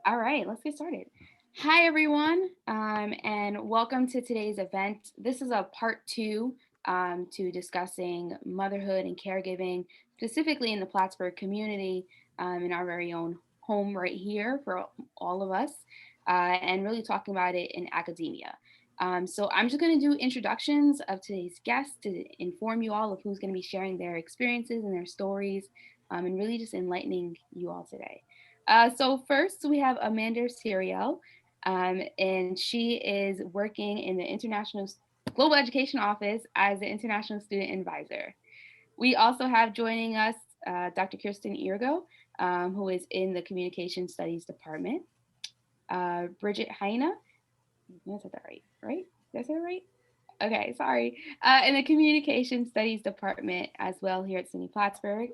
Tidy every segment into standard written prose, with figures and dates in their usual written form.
All right, let's get started. Hi, everyone, and welcome to today's event. This is a part two to discussing motherhood and caregiving, specifically in the Plattsburgh community, in our very own home right here for all of us, and really talking about it in academia. So I'm just going to do introductions of today's guests to inform you all of who's going to be sharing their experiences and their stories, and really just enlightening you all today. So first we have Amanda Seriel, and she is working in the International Global Education Office as the International Student Advisor. We also have joining us Dr. Kirsten Isgro, who is in the Communication Studies Department. Bridget Heine, I said that right, right? Did I say that right? Okay, sorry. In the Communication Studies Department as well here at SUNY Plattsburgh.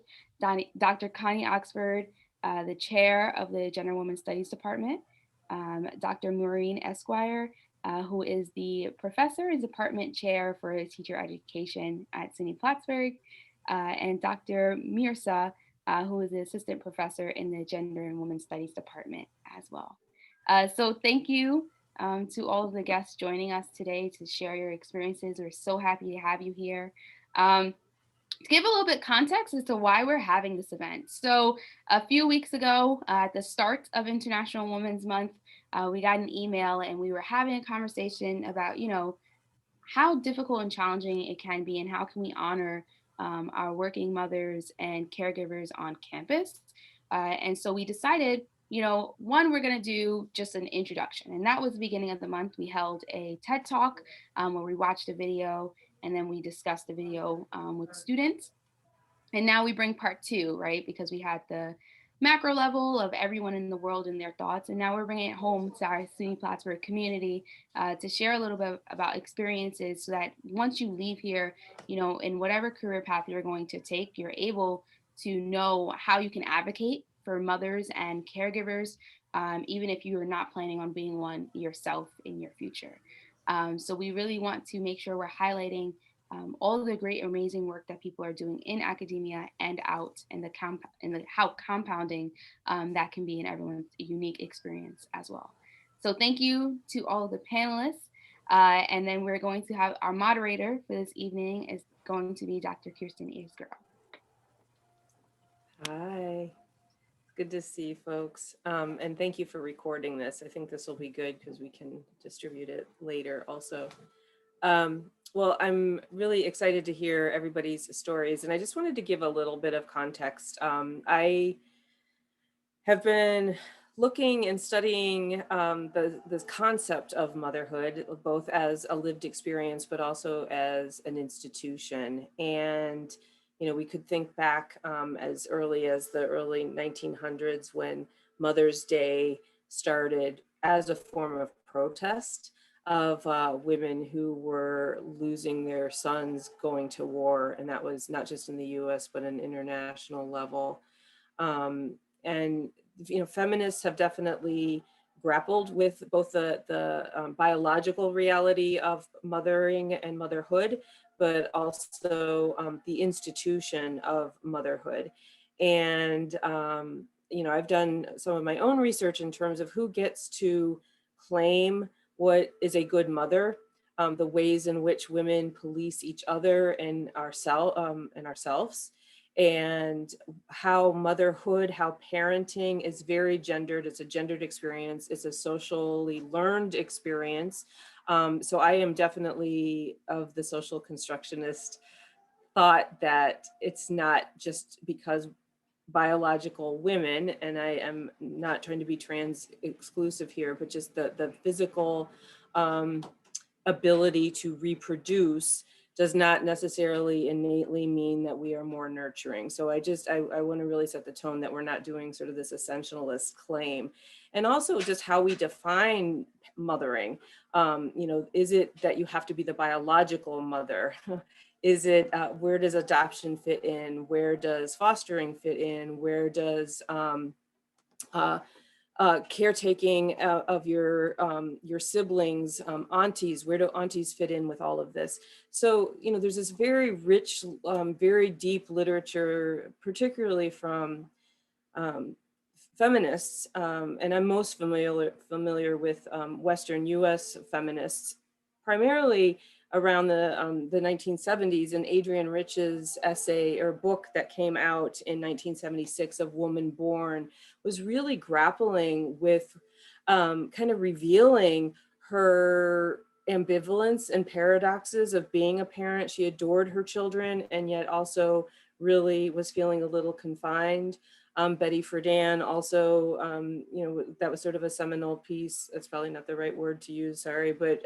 Dr. Connie Oxford, the chair of the Gender Women Studies Department. Dr. Maureen Esquire, who is the professor and department chair for teacher education at SUNY Plattsburgh. And Dr. Mirsa, who is the assistant professor in the Gender and Women Studies Department as well. So thank you to all of the guests joining us today to share your experiences. We're so happy to have you here. To give a little bit context as to why we're having this event. So a few weeks ago, at the start of International Women's Month, we got an email and we were having a conversation about, how difficult and challenging it can be and how can we honor our working mothers and caregivers on campus. And so we decided, one, we're going to do just an introduction. And that was the beginning of the month. We held a TED Talk where we watched a video and then we discussed the video with students. And now we bring part two, right? Because we had the macro level of everyone in the world and their thoughts. And now we're bringing it home to our SUNY Plattsburgh community to share a little bit about experiences so that once you leave here, in whatever career path you're going to take, you're able to know how you can advocate for mothers and caregivers, even if you are not planning on being one yourself in your future. So we really want to make sure we're highlighting all of the great, amazing work that people are doing in academia and out, and how compounding that can be in everyone's unique experience as well. So thank you to all of the panelists, and then we're going to have our moderator for this evening is going to be Dr. Kirsten Isgro. Hi, good to see you folks. And thank you for recording this. I think this will be good because we can distribute it later also. Well, I'm really excited to hear everybody's stories. And I just wanted to give a little bit of context. I have been looking and studying the concept of motherhood, both as a lived experience, but also as an institution. And we could think back as early as the early 1900s when Mother's Day started as a form of protest of women who were losing their sons going to war. And that was not just in the US, but an international level. And feminists have definitely grappled with both the biological reality of mothering and motherhood, but also the institution of motherhood. And I've done some of my own research in terms of who gets to claim what is a good mother, the ways in which women police each other and ourselves, and how motherhood, how parenting is very gendered. It's a gendered experience. It's a socially learned experience. So I am definitely of the social constructionist thought that it's not just because biological women, and I am not trying to be trans exclusive here, but just the physical ability to reproduce does not necessarily innately mean that we are more nurturing. So I want to really set the tone that we're not doing sort of this essentialist claim. And also just how we define mothering. Is it that you have to be the biological mother? Is it, where does adoption fit in? Where does fostering fit in? Where does caretaking of your siblings, aunties, where do aunties fit in with all of this? So, there's this very rich, very deep literature, particularly from feminists, and I'm most familiar with Western U.S. feminists, primarily around the 1970s, and Adrienne Rich's essay or book that came out in 1976 of Woman Born was really grappling with kind of revealing her ambivalence and paradoxes of being a parent. She adored her children and yet also really was feeling a little confined. Betty Friedan also, that was sort of a seminal piece. That's probably not the right word to use, sorry, but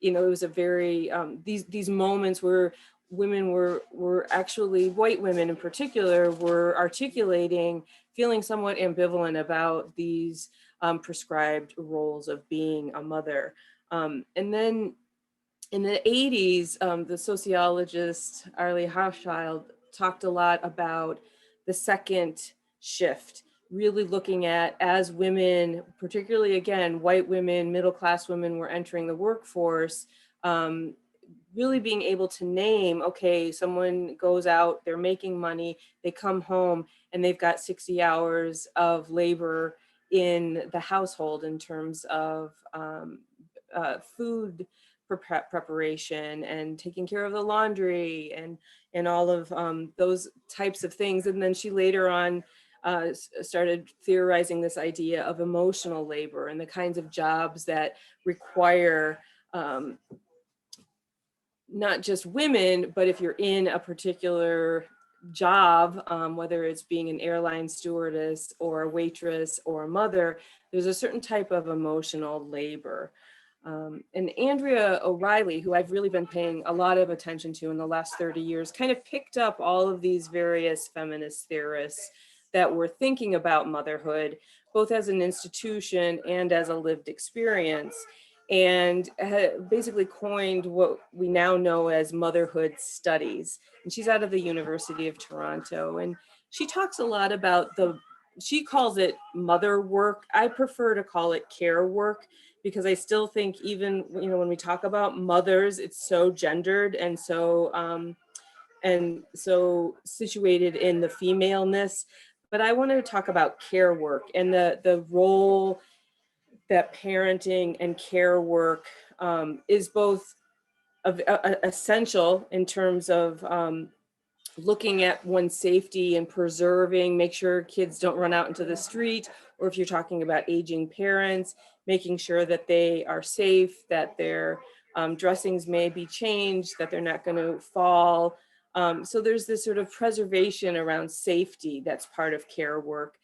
it was a very, these moments where women were actually, white women in particular, were articulating, feeling somewhat ambivalent about these prescribed roles of being a mother. And then in the 80s, the sociologist Arlie Hochschild talked a lot about the second shift, really looking at, as women, particularly again, white women, middle-class women were entering the workforce, really being able to name, okay, someone goes out, they're making money, they come home and they've got 60 hours of labor in the household in terms of food preparation and taking care of the laundry and all of those types of things. And then she later on started theorizing this idea of emotional labor and the kinds of jobs that require not just women, but if you're in a particular job, whether it's being an airline stewardess or a waitress or a mother, there's a certain type of emotional labor. And Andrea O'Reilly, who I've really been paying a lot of attention to in the last 30 years, kind of picked up all of these various feminist theorists that were thinking about motherhood, both as an institution and as a lived experience, and basically coined what we now know as motherhood studies. And she's out of the University of Toronto. And she talks a lot about she calls it mother work. I prefer to call it care work, because I still think even, when we talk about mothers, it's so gendered and so situated in the femaleness. But I want to talk about care work and the role that parenting and care work is both essential in terms of looking at one's safety and preserving, make sure kids don't run out into the street, or if you're talking about aging parents, making sure that they are safe, that their dressings may be changed, that they're not going to fall. So there's this sort of preservation around safety that's part of care work.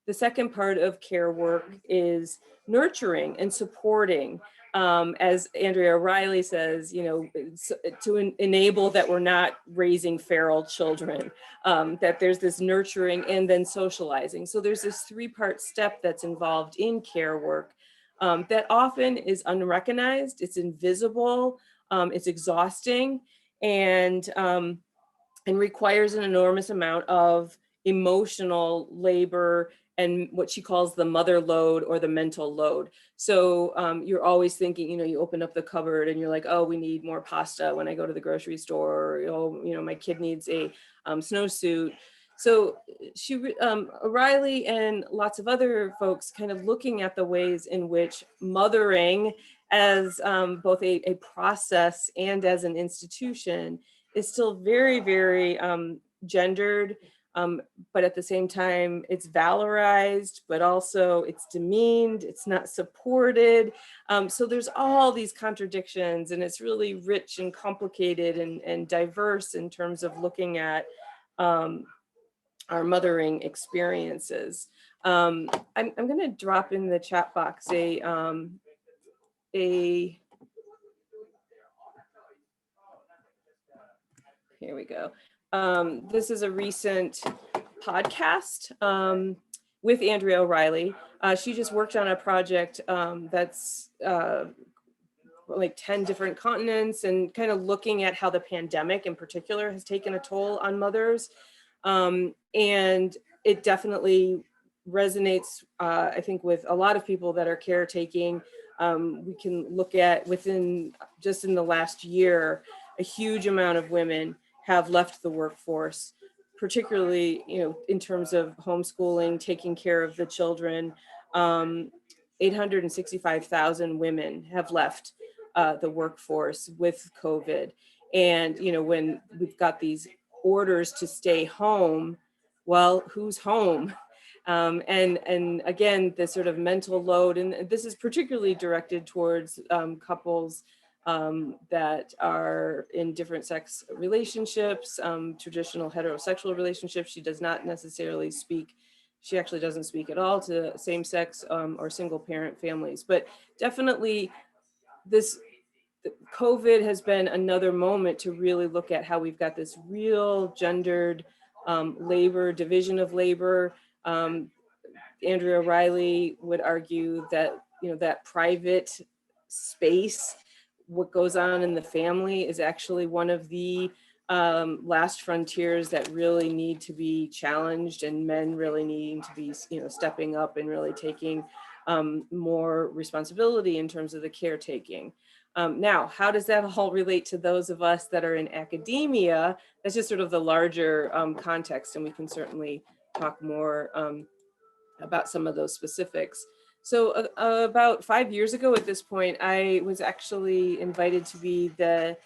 The second part of care work is nurturing and supporting. As Andrea O'Reilly says, to enable that we're not raising feral children, that there's this nurturing and then socializing. So there's this three-part step that's involved in care work that often is unrecognized, it's invisible, it's exhausting, and requires an enormous amount of emotional labor and what she calls the mother load or the mental load. So you're always thinking, you open up the cupboard and you're like, oh, we need more pasta when I go to the grocery store. Or, oh, my kid needs a snowsuit. So O'Reilly and lots of other folks kind of looking at the ways in which mothering as both a process and as an institution is still very, very gendered, but at the same time, it's valorized, but also it's demeaned, it's not supported. So there's all these contradictions, and it's really rich and complicated and diverse in terms of looking at our mothering experiences. I'm going to drop in the chat box here we go. This is a recent podcast with Andrea O'Reilly. She just worked on a project that's like 10 different continents and kind of looking at how the pandemic in particular has taken a toll on mothers. And it definitely resonates, I think, with a lot of people that are caretaking. We can look at within just in the last year, a huge amount of women have left the workforce, particularly, in terms of homeschooling, taking care of the children. 865,000 women have left the workforce with COVID. And, when we've got these orders to stay home, well, who's home? And again, the sort of mental load, and this is particularly directed towards couples that are in different sex relationships, traditional heterosexual relationships. She does not necessarily speak, she actually doesn't speak at all to same sex or single parent families, but definitely this COVID has been another moment to really look at how we've got this real gendered labor, division of labor. Andrea Riley would argue that, that private space, what goes on in the family, is actually one of the last frontiers that really need to be challenged, and men really needing to be, stepping up and really taking more responsibility in terms of the caretaking. Now, how does that all relate to those of us that are in academia? That's just sort of the larger context, and we can certainly talk more about some of those specifics. So about 5 years ago at this point, I was actually invited to be the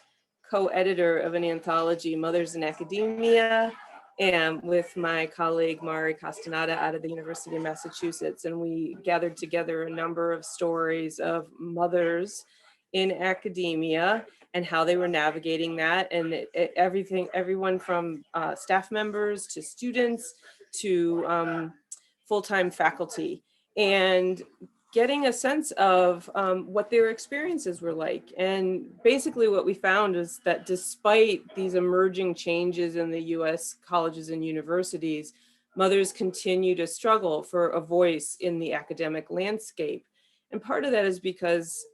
co-editor of an anthology, Mothers in Academia, and with my colleague Mari Castaneda out of the University of Massachusetts. And we gathered together a number of stories of mothers in academia and how they were navigating that. And everyone from staff members to students to full-time faculty, and getting a sense of what their experiences were like. And basically what we found is that despite these emerging changes in the US colleges and universities, mothers continue to struggle for a voice in the academic landscape. And part of that is because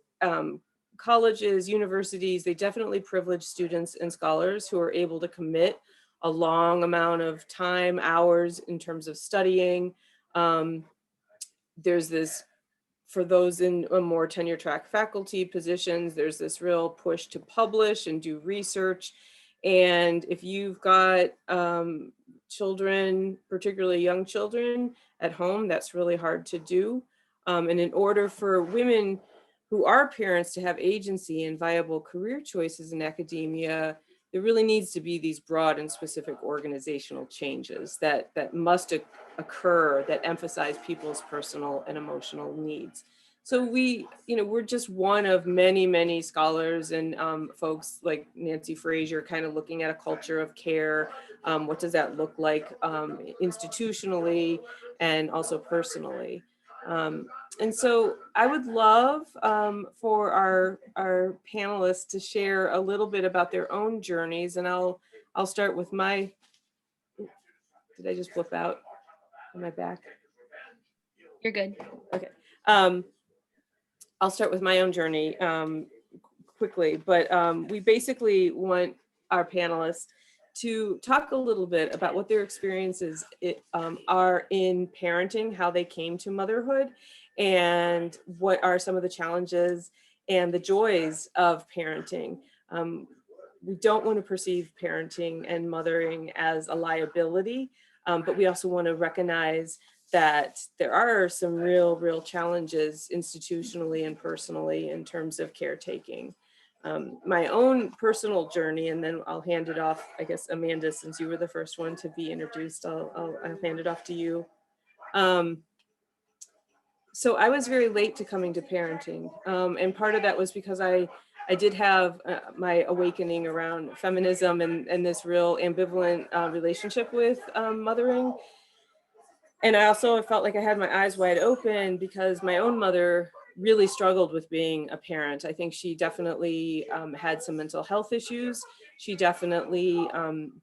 colleges, universities, they definitely privilege students and scholars who are able to commit a long amount of time, hours in terms of studying. There's this, for those in a more tenure track faculty positions, there's this real push to publish and do research. And if you've got children, particularly young children at home, that's really hard to do. And in order for women who are parents to have agency and viable career choices in academia, there really needs to be these broad and specific organizational changes that must occur, that emphasize people's personal and emotional needs. So we're just one of many, many scholars and folks like Nancy Frazier kind of looking at a culture of care. What does that look like institutionally and also personally? And so I would love for our panelists to share a little bit about their own journeys, and I'll start with my, did I just flip out? Am I back? You're good. Okay. I'll start with my own journey quickly, but we basically want our panelists to talk a little bit about what their experiences are in parenting, how they came to motherhood, and what are some of the challenges and the joys of parenting. We don't want to perceive parenting and mothering as a liability, but we also want to recognize that there are some real challenges institutionally and personally in terms of caretaking. My own personal journey, and then I'll hand it off, I guess, Amanda, since you were the first one to be introduced, I'll hand it off to you. So I was very late to coming to parenting. And part of that was because I did have my awakening around feminism and this real ambivalent relationship with mothering. And I also felt like I had my eyes wide open because my own mother really struggled with being a parent. I think she definitely had some mental health issues. She definitely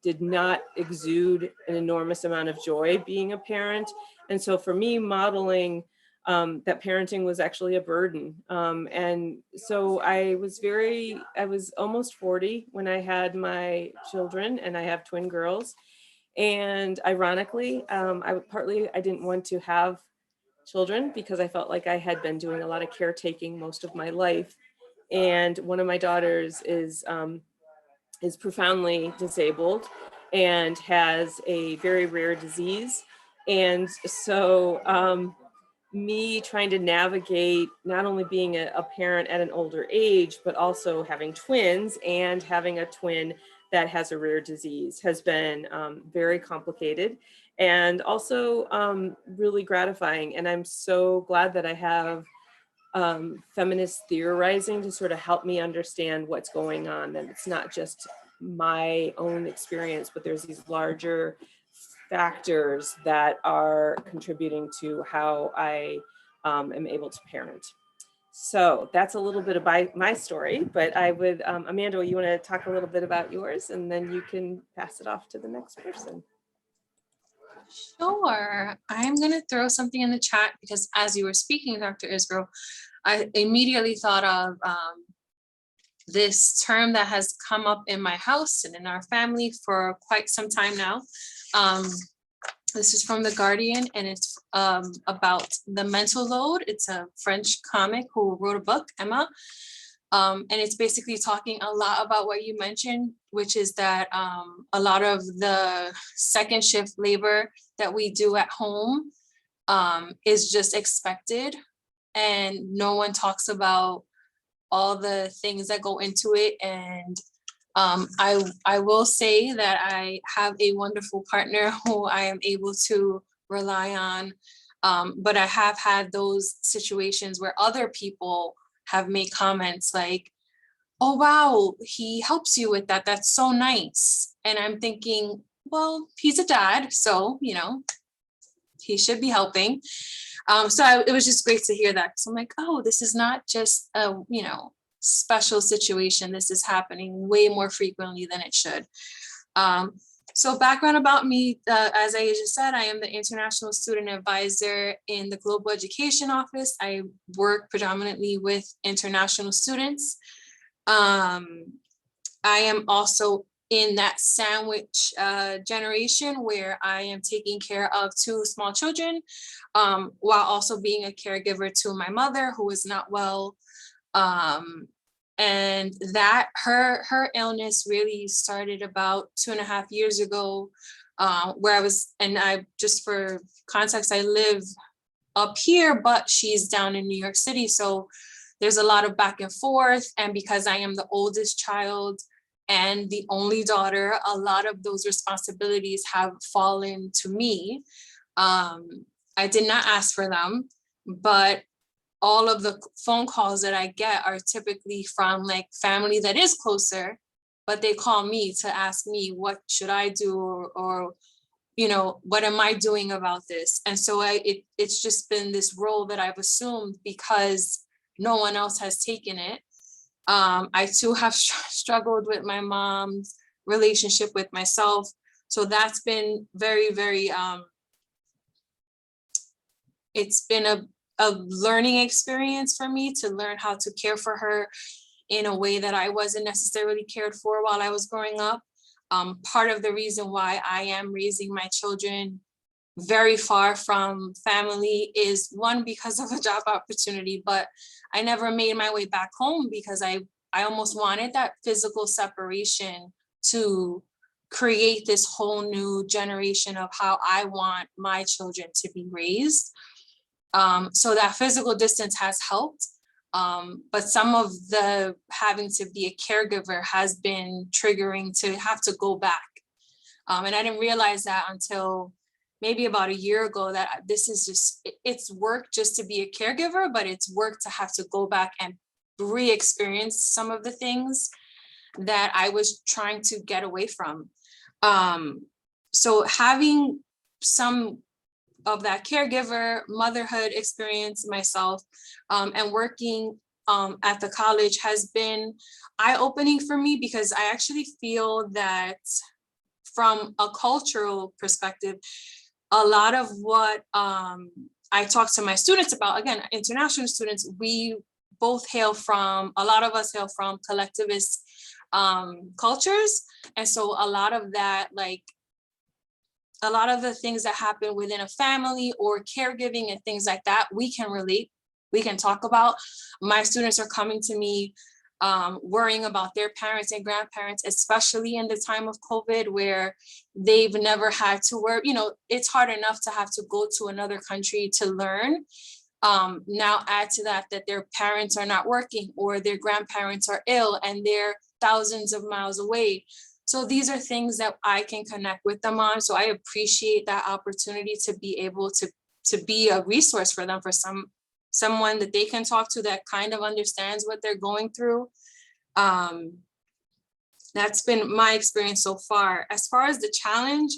did not exude an enormous amount of joy being a parent. And so for me, modeling that parenting was actually a burden. And so I was almost 40 when I had my children, and I have twin girls. And ironically, I didn't want to have children because I felt like I had been doing a lot of caretaking most of my life. And one of my daughters is profoundly disabled. and has a very rare disease. And so me trying to navigate not only being a parent at an older age, but also having twins and having a twin that has a rare disease has been very complicated and also really gratifying. And I'm so glad that I have feminist theorizing to sort of help me understand what's going on, that it's not just my own experience, but there's these larger factors that are contributing to how I am able to parent. So that's a little bit about my story, but I would, Amanda, you want to talk a little bit about yours and then you can pass it off to the next person. Sure. I'm going to throw something in the chat because as you were speaking, Dr. Isgro, I immediately thought of this term that has come up in my house and in our family for quite some time now. This is from The Guardian, and it's about the mental load. It's a French comic who wrote a book, Emma. And it's basically talking a lot about what you mentioned, which is that a lot of the second shift labor that we do at home is just expected. And no one talks about all the things that go into it. And I will say that I have a wonderful partner who I am able to rely on. But I have had those situations where other people have made comments like, oh, wow, he helps you with that. That's so nice. And I'm thinking, well, he's a dad, so, you know, he should be helping. It was just great to hear that. So I'm like, oh, this is not just a, you know, special situation. This is happening way more frequently than it should. So background about me, as I just said, I am the International Student Advisor in the Global Education Office. I work predominantly with international students. I am also in that sandwich generation where I am taking care of 2 small children, while also being a caregiver to my mother who is not well. And that her illness really started about 2.5 years ago, where I was, and I, just for context, I live up here, but she's down in New York City. So there's a lot of back and forth. And because I am the oldest child and the only daughter, a lot of those responsibilities have fallen to me. I did not ask for them, but all of the phone calls that I get are typically from like family that is closer, but they call me to ask me what should I do, or you know, what am I doing about this? And so it's just been this role that I've assumed because no one else has taken it. I too have struggled with my mom's relationship with myself. So that's been very, very, it's been a learning experience for me to learn how to care for her in a way that I wasn't necessarily cared for while I was growing up. Part of the reason why I am raising my children very far from family is, one, because of a job opportunity, but I never made my way back home because I almost wanted that physical separation to create this whole new generation of how I want my children to be raised. So that physical distance has helped. But some of the having to be a caregiver has been triggering to have to go back. And I didn't realize that until maybe about a year ago, that this is just, it's work just to be a caregiver, but it's work to have to go back and re-experience some of the things that I was trying to get away from. So having some of that caregiver motherhood experience myself, and working at the college has been eye-opening for me, because I actually feel that from a cultural perspective, a lot of what I talk to my students about, again, international students, we both hail from, a lot of us hail from collectivist cultures. And so a lot of that, like, a lot of the things that happen within a family or caregiving and things like that, we can relate, we can talk about. My students are coming to me worrying about their parents and grandparents, especially in the time of COVID, where they've never had to work. You know, it's hard enough to have to go to another country to learn. Now add to that their parents are not working or their grandparents are ill and they're thousands of miles away. So these are things that I can connect with them on. So I appreciate that opportunity to be able to be a resource for them, for someone that they can talk to that kind of understands what they're going through. That's been my experience so far. As far as the challenge,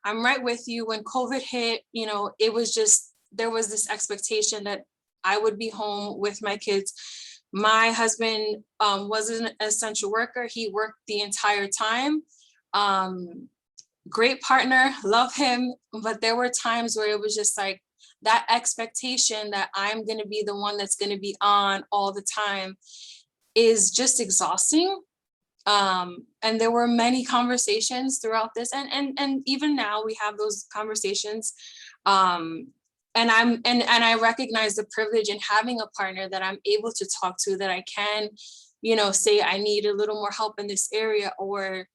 I'm right with you. When COVID hit, you know, it was just, there was this expectation that I would be home with my kids. My husband was an essential worker. He worked the entire time. Great partner, love him. But there were times where it was just like that expectation that I'm going to be the one that's going to be on all the time is just exhausting. And there were many conversations throughout this, and even now we have those conversations. And I recognize the privilege in having a partner that I'm able to talk to, that I can, you know, say I need a little more help in this area, or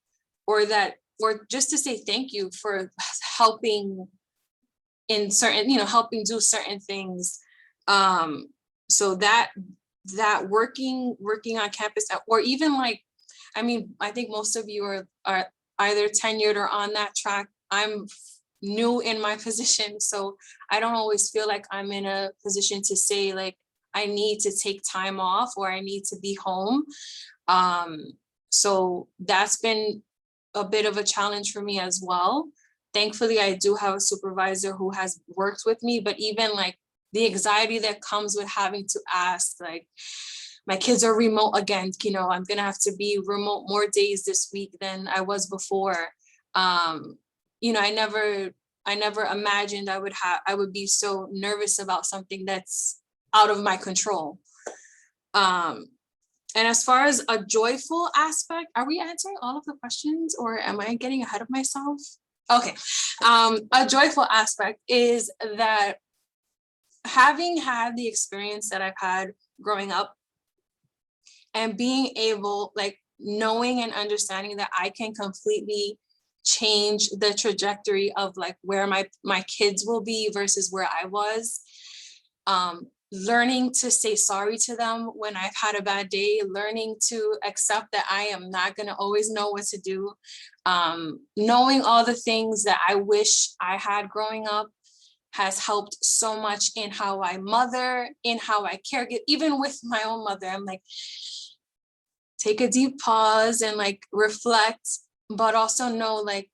just to say thank you for helping in certain, you know, helping do certain things. So that working on campus, or even like, I mean, I think most of you are either tenured or on that track. I'm new in my position, so I don't always feel like I'm in a position to say like I need to take time off or I need to be home. So that's been a bit of a challenge for me as well. Thankfully, I do have a supervisor who has worked with me, but even like the anxiety that comes with having to ask, like, my kids are remote again, you know, I'm gonna have to be remote more days this week than I was before. You know, I never imagined I would be so nervous about something that's out of my control. And as far as a joyful aspect, are we answering all of the questions or am I getting ahead of myself? Okay, a joyful aspect is that having had the experience that I've had growing up and being able, like, knowing and understanding that I can completely change the trajectory of like where my kids will be versus where I was. Learning to say sorry to them when I've had a bad day, learning to accept that I am not going to always know what to do. Knowing all the things that I wish I had growing up has helped so much in how I mother, in how I caregive, even with my own mother. I'm like, take a deep pause and like reflect, but also know like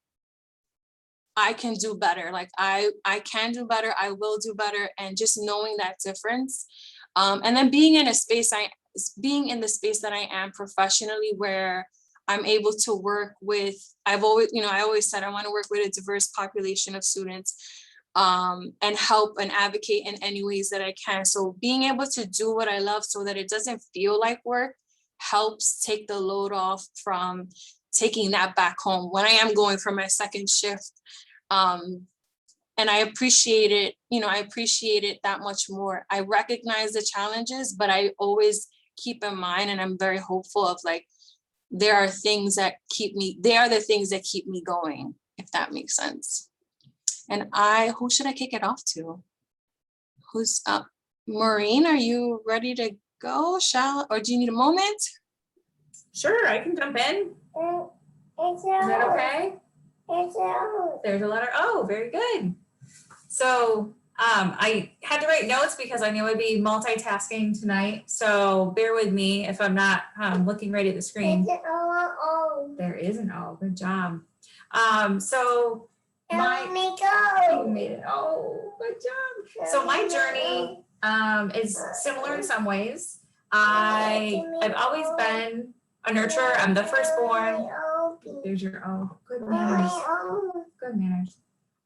I can do better. Like I can do better. I will do better. And just knowing that difference. And then being in the space that I am professionally, where I'm able to work with, I always said I want to work with a diverse population of students, and help and advocate in any ways that I can. So being able to do what I love so that it doesn't feel like work helps take the load off from taking that back home when I am going for my second shift. And I appreciate it, I appreciate it that much more. I recognize the challenges, but I always keep in mind, and I'm very hopeful of like, they are the things that keep me going, if that makes sense. And who should I kick it off to? Who's up? Maureen, are you ready to go? Or do you need a moment? Sure, I can jump in. Is that okay? There's a letter O, very good. So I had to write notes because I knew I'd be multitasking tonight. So bear with me if I'm not looking right at the screen. There is an O, good job. So you made it. Oh, good job. So my journey is similar in some ways. I've always been a nurturer. I'm the firstborn. There's your O. Good manners. Good manners.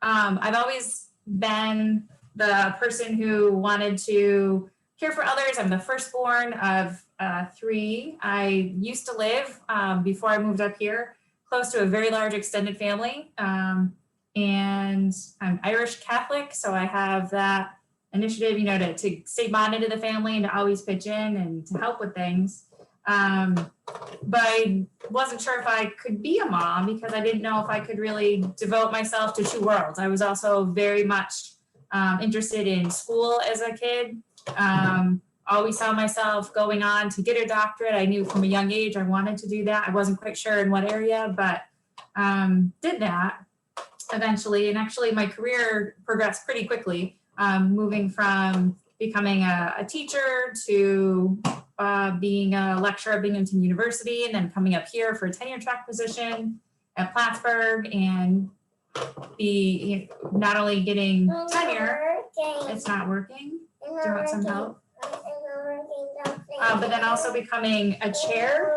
I've always been the person who wanted to care for others. I'm the firstborn of 3. I used to live, before I moved up here, close to a very large extended family. And I'm Irish Catholic, so I have that initiative, to stay bonded to the family and to always pitch in and to help with things. But I wasn't sure if I could be a mom because I didn't know if I could really devote myself to two worlds. I was also very much interested in school as a kid. Always saw myself going on to get a doctorate. I knew from a young age I wanted to do that. I wasn't quite sure in what area, but did that eventually. And actually my career progressed pretty quickly, moving from becoming a teacher to being a lecturer at Binghamton University, and then coming up here for a tenure track position at Plattsburgh, and not only getting tenure, it's not working. Do you want some help? But then also becoming a chair,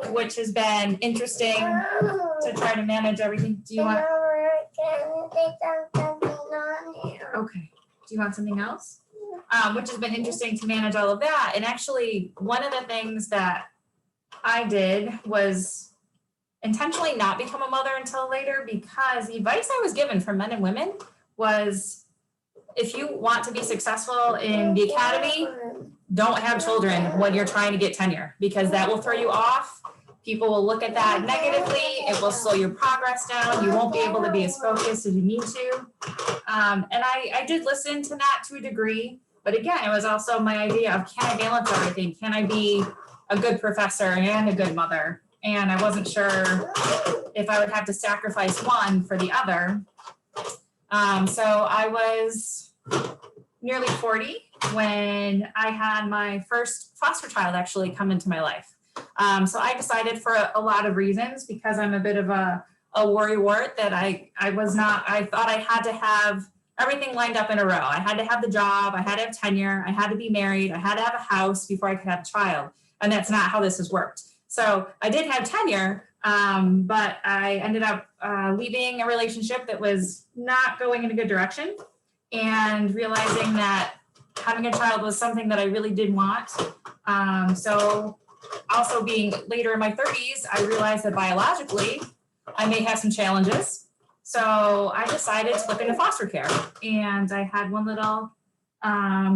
which has been interesting to try to manage everything. Do you want? Okay. Do you want something else? Which has been interesting to manage all of that. And actually, one of the things that I did was intentionally not become a mother until later, because the advice I was given from men and women was, if you want to be successful in the academy, don't have children when you're trying to get tenure, because that will throw you off. People will look at that negatively. It will slow your progress down. You won't be able to be as focused as you need to. And I did listen to that to a degree. But again, it was also my idea of, can I balance everything? Can I be a good professor and a good mother? And I wasn't sure if I would have to sacrifice one for the other. So I was nearly 40 when I had my first foster child actually come into my life. So I decided, for a lot of reasons, because I'm a bit of a worrywart, that I thought I had to have everything lined up in a row. I had to have the job, I had to have tenure, I had to be married, I had to have a house before I could have a child. And that's not how this has worked. So I did have tenure, but I ended up leaving a relationship that was not going in a good direction, and realizing that having a child was something that I really did want. So also being later in my 30s, I realized that biologically, I may have some challenges. So I decided to look into foster care. And I had one little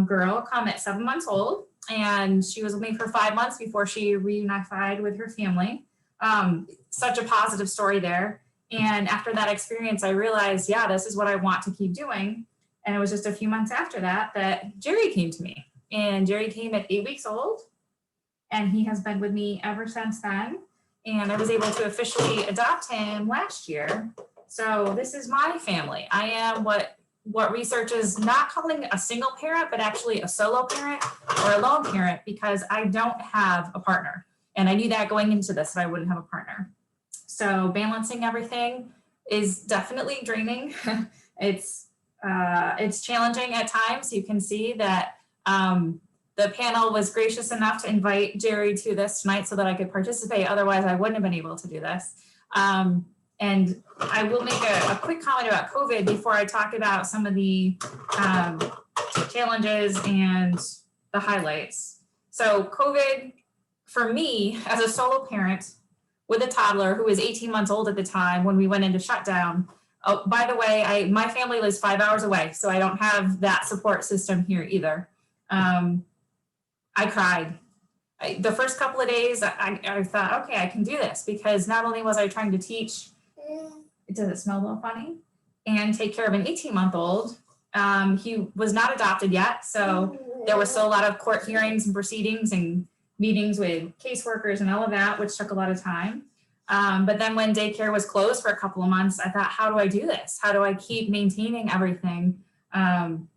girl come at 7 months old, and she was with me for 5 months before she reunified with her family. Such a positive story there. And after that experience, I realized, yeah, this is what I want to keep doing. And it was just a few months after that Jerry came to me. And Jerry came at 8 weeks old, and he has been with me ever since then. And I was able to officially adopt him last year. So this is my family. I am what research is not calling a single parent, but actually a solo parent or a lone parent, because I don't have a partner. And I knew that going into this, that I wouldn't have a partner. So balancing everything is definitely draining. It's challenging at times. You can see that the panel was gracious enough to invite Jerry to this tonight so that I could participate. Otherwise, I wouldn't have been able to do this. And I will make a quick comment about COVID before I talk about some of the challenges and the highlights. So COVID, for me, as a solo parent with a toddler who was 18 months old at the time when we went into shutdown. Oh, by the way, my family lives 5 hours away, so I don't have that support system here either. I cried. The first couple of days, I thought, okay, I can do this, because not only was I trying to teach, does it smell a little funny, and take care of an 18-month-old. He was not adopted yet, so there was still a lot of court hearings and proceedings and meetings with caseworkers and all of that, which took a lot of time. But then when daycare was closed for a couple of months, I thought, how do I do this? How do I keep maintaining everything? And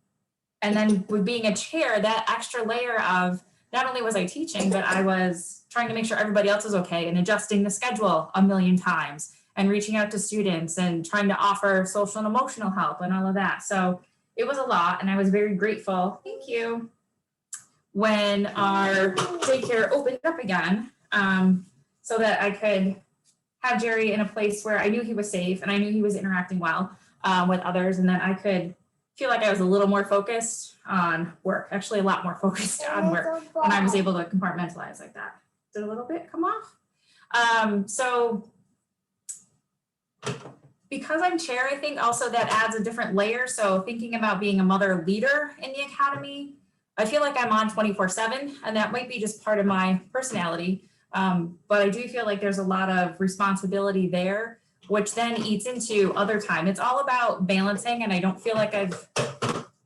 then with being a chair, that extra layer of, not only was I teaching, but I was trying to make sure everybody else is okay, and adjusting the schedule a million times, and reaching out to students and trying to offer social and emotional help and all of that. So it was a lot, and I was very grateful. Thank you. When our daycare opened up again, so that I could have Jerry in a place where I knew he was safe and I knew he was interacting well with others, and then I could feel like I was a little more focused on work, actually a lot more focused on work, and I was able to compartmentalize like that. Did a little bit come off? So because I'm chair, I think also that adds a different layer. So thinking about being a mother leader in the academy, I feel like I'm on 24/7, and that might be just part of my personality. But I do feel like there's a lot of responsibility there, which then eats into other time. It's all about balancing, and I don't feel like I've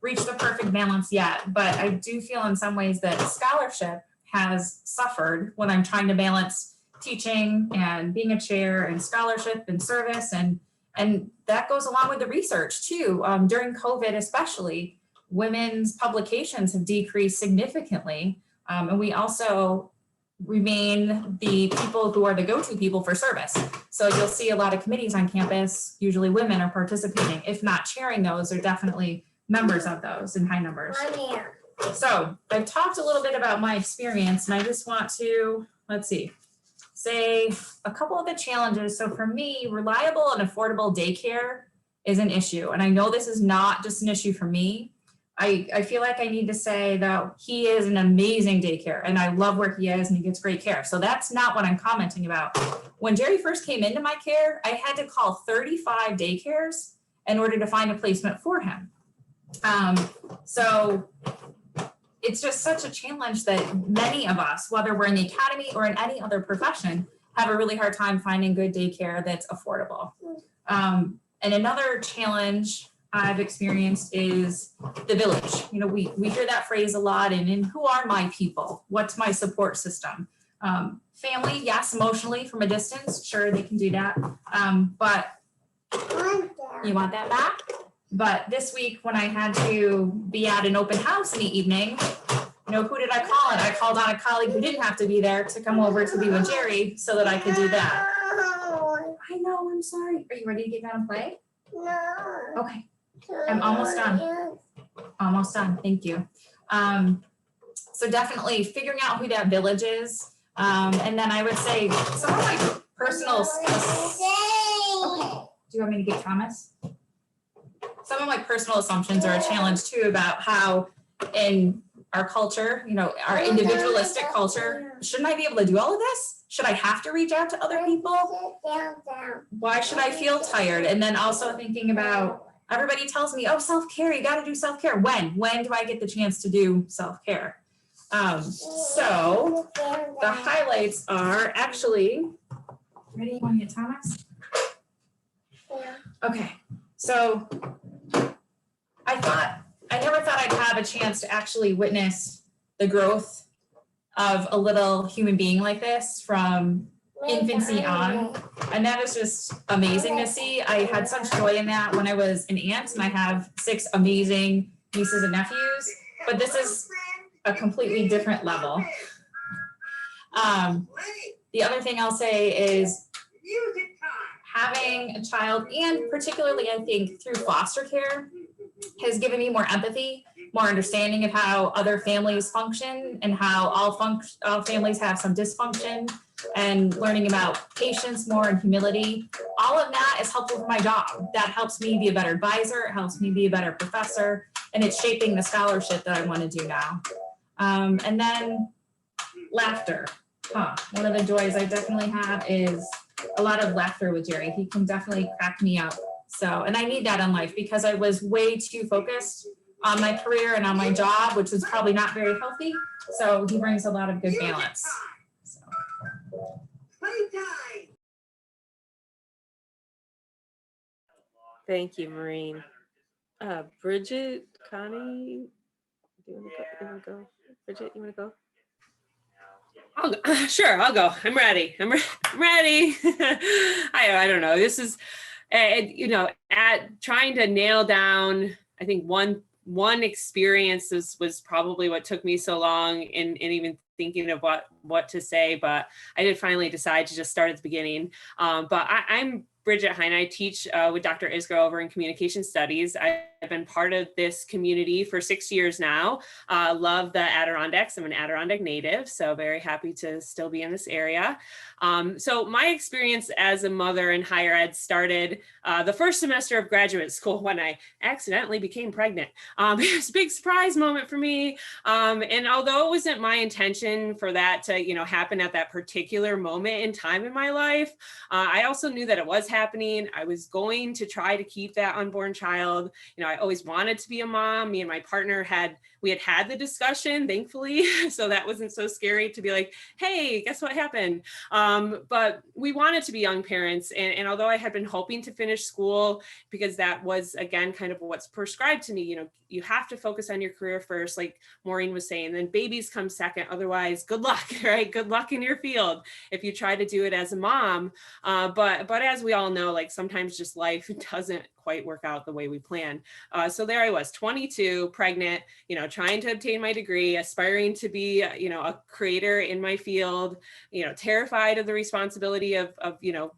reached the perfect balance yet, but I do feel in some ways that scholarship has suffered when I'm trying to balance teaching and being a chair and scholarship and service, and that goes along with the research too. During COVID especially, women's publications have decreased significantly, and we also remain the people who are the go-to people for service. So you'll see a lot of committees on campus, usually women are participating. If not chairing those, they're definitely members of those in high numbers. So I've talked a little bit about my experience, and I just want to, say a couple of the challenges. So for me, reliable and affordable daycare is an issue. And I know this is not just an issue for me. I feel like I need to say that he is an amazing daycare, and I love where he is and he gets great care. So that's not what I'm commenting about. When Jerry first came into my care, I had to call 35 daycares in order to find a placement for him. So it's just such a challenge that many of us, whether we're in the academy or in any other profession, have a really hard time finding good daycare that's affordable. And another challenge I've experienced is the village. You know, we hear that phrase a lot, and who are my people? What's my support system? Family, yes, emotionally from a distance, sure, they can do that. But you want that back? But this week when I had to be at an open house in the evening, you know, who did I call? And I called on a colleague who didn't have to be there to come over to be with Jerry so that I could do that. I know, I'm sorry. Are you ready to get down and play? No. Okay. I'm almost done. Almost done. Thank you. So definitely figuring out who that village is. And then I would say some of my personal. Okay. Do you want me to get Thomas? Some of my personal assumptions are a challenge too about how in our culture, you know, our individualistic culture, shouldn't I be able to do all of this? Should I have to reach out to other people? Why should I feel tired? And then also thinking about, everybody tells me, oh, self-care, you got to do self-care. When do I get the chance to do self-care? So the highlights are actually, ready, you want to get Thomas? Yeah. Okay, so I never thought I'd have a chance to actually witness the growth of a little human being like this from infancy on. And that is just amazing to see. I had such joy in that when I was an aunt, and I have 6 amazing nieces and nephews, but this is a completely different level. The other thing I'll say is having a child, and particularly I think through foster care, has given me more empathy, more understanding of how other families function and how all families have some dysfunction, and learning about patience more and humility. All of that is helpful for my job. That helps me be a better advisor. It helps me be a better professor, and it's shaping the scholarship that I want to do now. And then laughter. One of the joys I definitely have is a lot of laughter with Jerry. He can definitely crack me up. So, and I need that in life because I was way too focused on my career and on my job, which was probably not very healthy. So he brings a lot of good balance. So. Thank you, Maureen. Bridget, Connie, do you want to go? Bridget, you want to go? Sure, I'll go. I'm ready. I'm ready. I don't know. This is, you know, at trying to nail down, I think one experience was probably what took me so long in even thinking of what to say, but I did finally decide to just start at the beginning. But I'm Bridget Hine. I teach with Dr. Isgro over in communication studies. I've been part of this community for 6 years now. Love the Adirondacks. I'm an Adirondack native, so very happy to still be in this area. So my experience as a mother in higher ed started the first semester of graduate school when I accidentally became pregnant. It was a big surprise moment for me. And although it wasn't my intention for that to, you know, happen at that particular moment in time in my life, I also knew that it was happening. I was going to try to keep that unborn child. You know, I always wanted to be a mom. Me and my partner had we had the discussion, thankfully. So that wasn't so scary to be like, hey, guess what happened? But we wanted to be young parents. And although I had been hoping to finish school, because that was, again, kind of what's prescribed to me, you know, you have to focus on your career first, like Maureen was saying, then babies come second. Otherwise, good luck, right? Good luck in your field if you try to do it as a mom. But as we all know, like sometimes just life doesn't quite work out the way we plan. So there I was, 22, pregnant, you know, trying to obtain my degree, aspiring to be, you know, a creator in my field, you know, terrified of the responsibility of you know,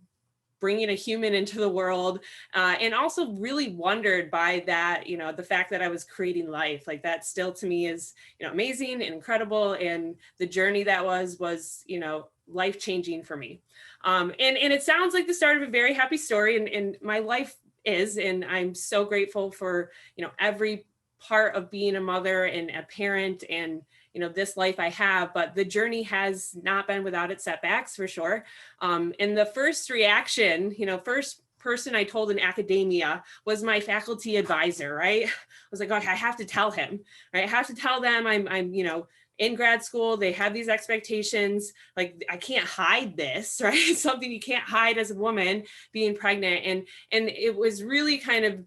bringing a human into the world, and also really wondered by that, you know, the fact that I was creating life, like that still to me is, you know, amazing and incredible. And the journey that was, you know, life-changing for me. And it sounds like the start of a very happy story, and my life is, and I'm so grateful for, you know, every part of being a mother and a parent and, you know, this life I have, but the journey has not been without its setbacks for sure. And the first reaction, you know, first person I told in academia was my faculty advisor, right? I was like, okay, I have to tell him, right? I have to tell them I'm, you know, in grad school, they have these expectations, like I can't hide this, right? It's something you can't hide as a woman being pregnant. And it was really kind of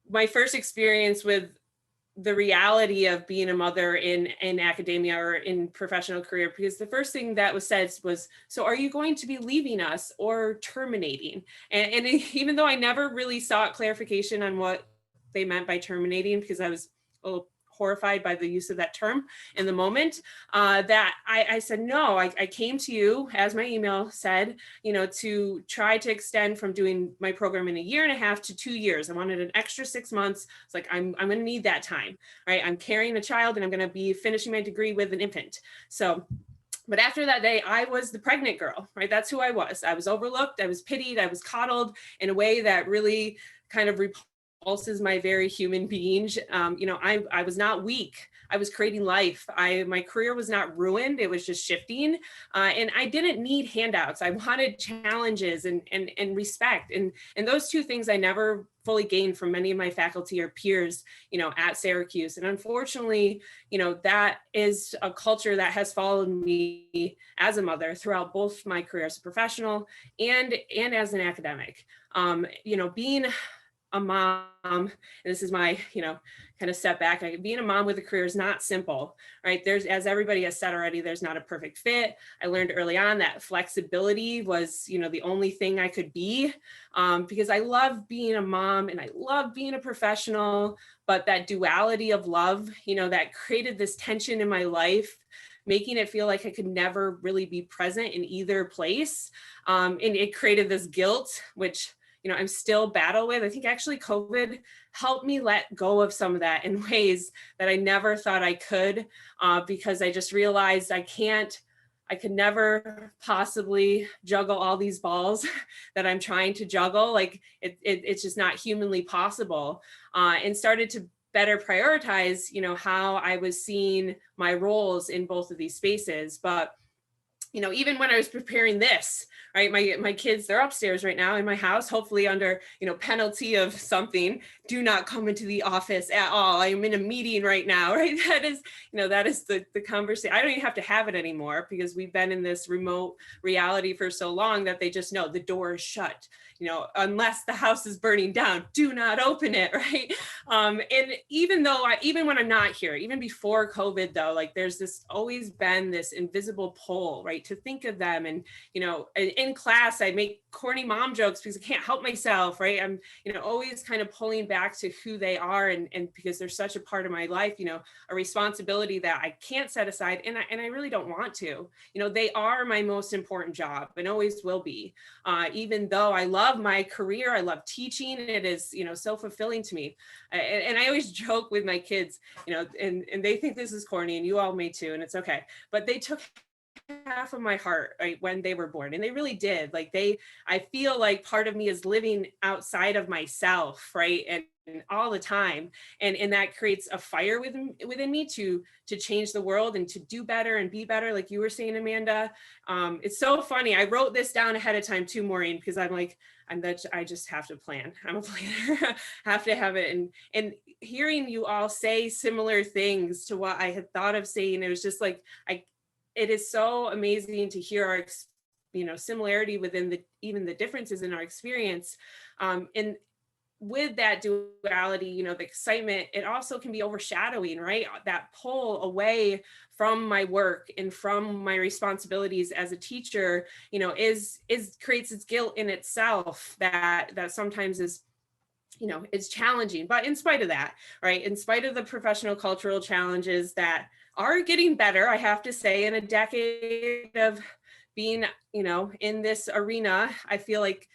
my first experience with the reality of being a mother in academia or in professional career, because the first thing that was said was, so are you going to be leaving us or terminating? And even though I never really sought clarification on what they meant by terminating, because I was a little horrified by the use of that term in the moment, that I said, no, I came to you, as my email said, you know, to try to extend from doing my program in a year and a half to 2 years. I wanted an extra 6 months. It's like, I'm going to need that time, right? I'm carrying a child and I'm going to be finishing my degree with an infant. So, but after that day, I was the pregnant girl, right? That's who I was. I was overlooked. I was pitied. I was coddled in a way that really kind of repulses my very human being. You know, I was not weak. I was creating life. My career was not ruined. It was just shifting. And I didn't need handouts. I wanted challenges and respect. And those two things I never fully gained from many of my faculty or peers, you know, at Syracuse. And unfortunately, you know, that is a culture that has followed me as a mother throughout both my career as a professional and as an academic. You know, being a mom, and this is my, you know, kind of setback. Being a mom with a career is not simple, right? There's, as everybody has said already, there's not a perfect fit. I learned early on that flexibility was, you know, the only thing I could be, because I love being a mom and I love being a professional, but that duality of love, you know, that created this tension in my life, making it feel like I could never really be present in either place. And it created this guilt, which, you know, I'm still battle with. I think actually COVID helped me let go of some of that in ways that I never thought I could, because I just realized I could never possibly juggle all these balls that I'm trying to juggle. Like it's just not humanly possible, and started to better prioritize, you know, how I was seeing my roles in both of these spaces. But you know, even when I was preparing this, right, my kids, they're upstairs right now in my house, hopefully under, you know, penalty of something, do not come into the office at all. I am in a meeting right now, right? That is, you know, that is the conversation. I don't even have to have it anymore because we've been in this remote reality for so long that they just know the door is shut, you know, unless the house is burning down, do not open it, right? And even when I'm not here, even before COVID though, like there's always been this invisible pull, right? To think of them. And, you know, in class, I make corny mom jokes because I can't help myself, right? I'm, you know, always kind of pulling back to who they are. And because they're such a part of my life, you know, a responsibility that I can't set aside. And I really don't want to, you know, they are my most important job and always will be. Even though I love my career, I love teaching. It is, you know, so fulfilling to me. And I always joke with my kids, you know, and they think this is corny and you all may too, and it's okay. But they took half of my heart, right, when they were born, and they really did. Like I feel like part of me is living outside of myself, right? all the time. And that creates a fire within me to change the world and to do better and be better, like you were saying, Amanda. It's so funny. I wrote this down ahead of time too, Maureen, because I'm like, I just have to plan. I'm a planner, have to have it. And hearing you all say similar things to what I had thought of saying, it was just like, it is so amazing to hear our, similarity within even the differences in our experience. And with that duality, the excitement, it also can be overshadowing, right? That pull away from my work and from my responsibilities as a teacher, is creates its guilt in itself that sometimes is, it's challenging. But in spite of that, right, in spite of the professional cultural challenges that are getting better, I have to say, in a decade of being, in this arena, I feel like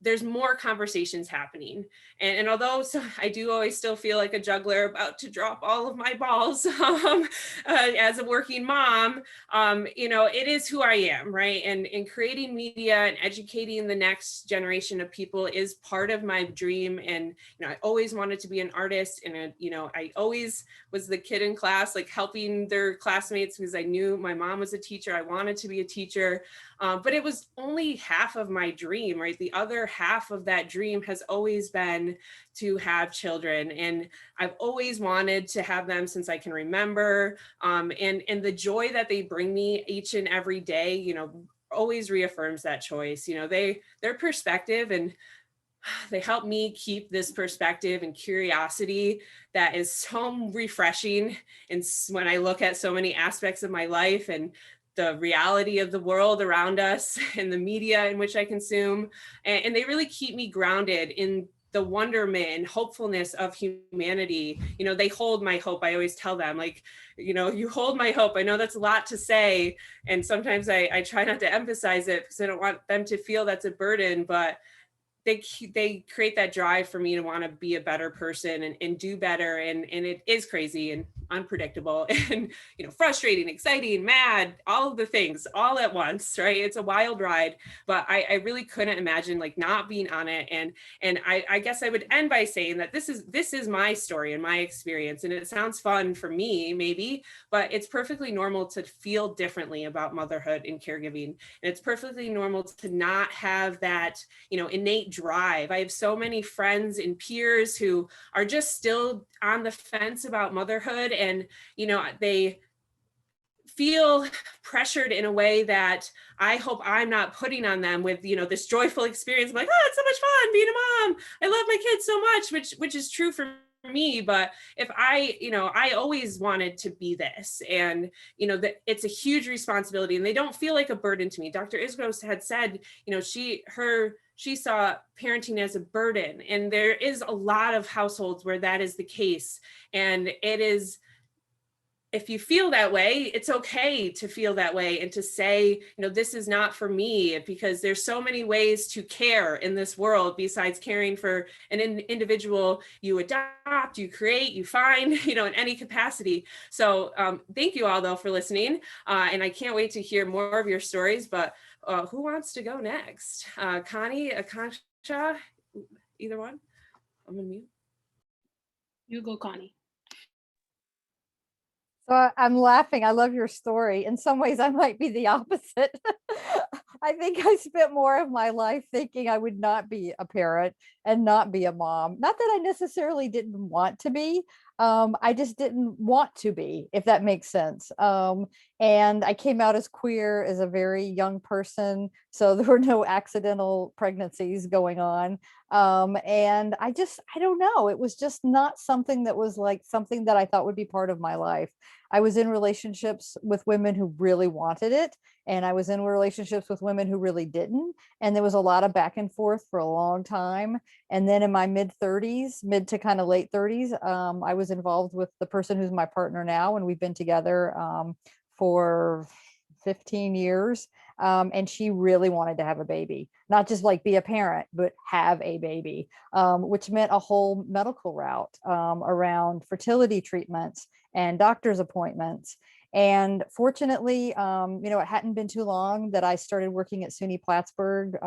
there's more conversations happening. And although I do always still feel like a juggler about to drop all of my balls as a working mom, it is who I am, right? And creating media and educating the next generation of people is part of my dream. And, I always wanted to be an artist. And, I always was the kid in class, like helping their classmates because I knew my mom was a teacher. I wanted to be a teacher. But it was only half of my dream, right? The other half of that dream has always been to have children. And I've always wanted to have them since I can remember. And the joy that they bring me each and every day, always reaffirms that choice. Their perspective, and they help me keep this perspective and curiosity that is so refreshing. And when I look at so many aspects of my life and the reality of the world around us and the media in which I consume. And they really keep me grounded in the wonderment and hopefulness of humanity. They hold my hope. I always tell them, like, you hold my hope. I know that's a lot to say. And sometimes I try not to emphasize it because I don't want them to feel that's a burden, but they create that drive for me to want to be a better person and do better. And it is crazy and unpredictable and, frustrating, exciting, mad, all of the things all at once, right? It's a wild ride, but I really couldn't imagine like not being on it. And I guess I would end by saying that this is my story and my experience. And it sounds fun for me, maybe, but it's perfectly normal to feel differently about motherhood and caregiving. And it's perfectly normal to not have that, innate drive. I have so many friends and peers who are just still on the fence about motherhood, and they feel pressured in a way that I hope I'm not putting on them with this joyful experience. I'm like, oh, it's so much fun being a mom. I love my kids so much, which is true for me. But if I always wanted to be this, and that it's a huge responsibility, and they don't feel like a burden to me. Dr. Isgro had said, she saw parenting as a burden, and there is a lot of households where that is the case. And it is, if you feel that way, it's okay to feel that way and to say, this is not for me, because there's so many ways to care in this world besides caring for an individual you adopt, you create, you find, in any capacity. So thank you all though for listening. And I can't wait to hear more of your stories, but who wants to go next? Connie, Akanksha, either one? I'm gonna mute. You go, Connie. So I'm laughing. I love your story. In some ways, I might be the opposite. I think I spent more of my life thinking I would not be a parent and not be a mom. Not that I necessarily didn't want to be. I just didn't want to be, if that makes sense. And I came out as queer as a very young person. So there were no accidental pregnancies going on. And I don't know. It was just not something that was like something that I thought would be part of my life. I was in relationships with women who really wanted it. And I was in relationships with women who really didn't. And there was a lot of back and forth for a long time. And then in my mid to kind of late 30s, I was involved with the person who's my partner now. And we've been together for 15 years. And she really wanted to have a baby, not just like be a parent, but have a baby, which meant a whole medical route around fertility treatments and doctor's appointments. And fortunately, it hadn't been too long that I started working at SUNY Plattsburgh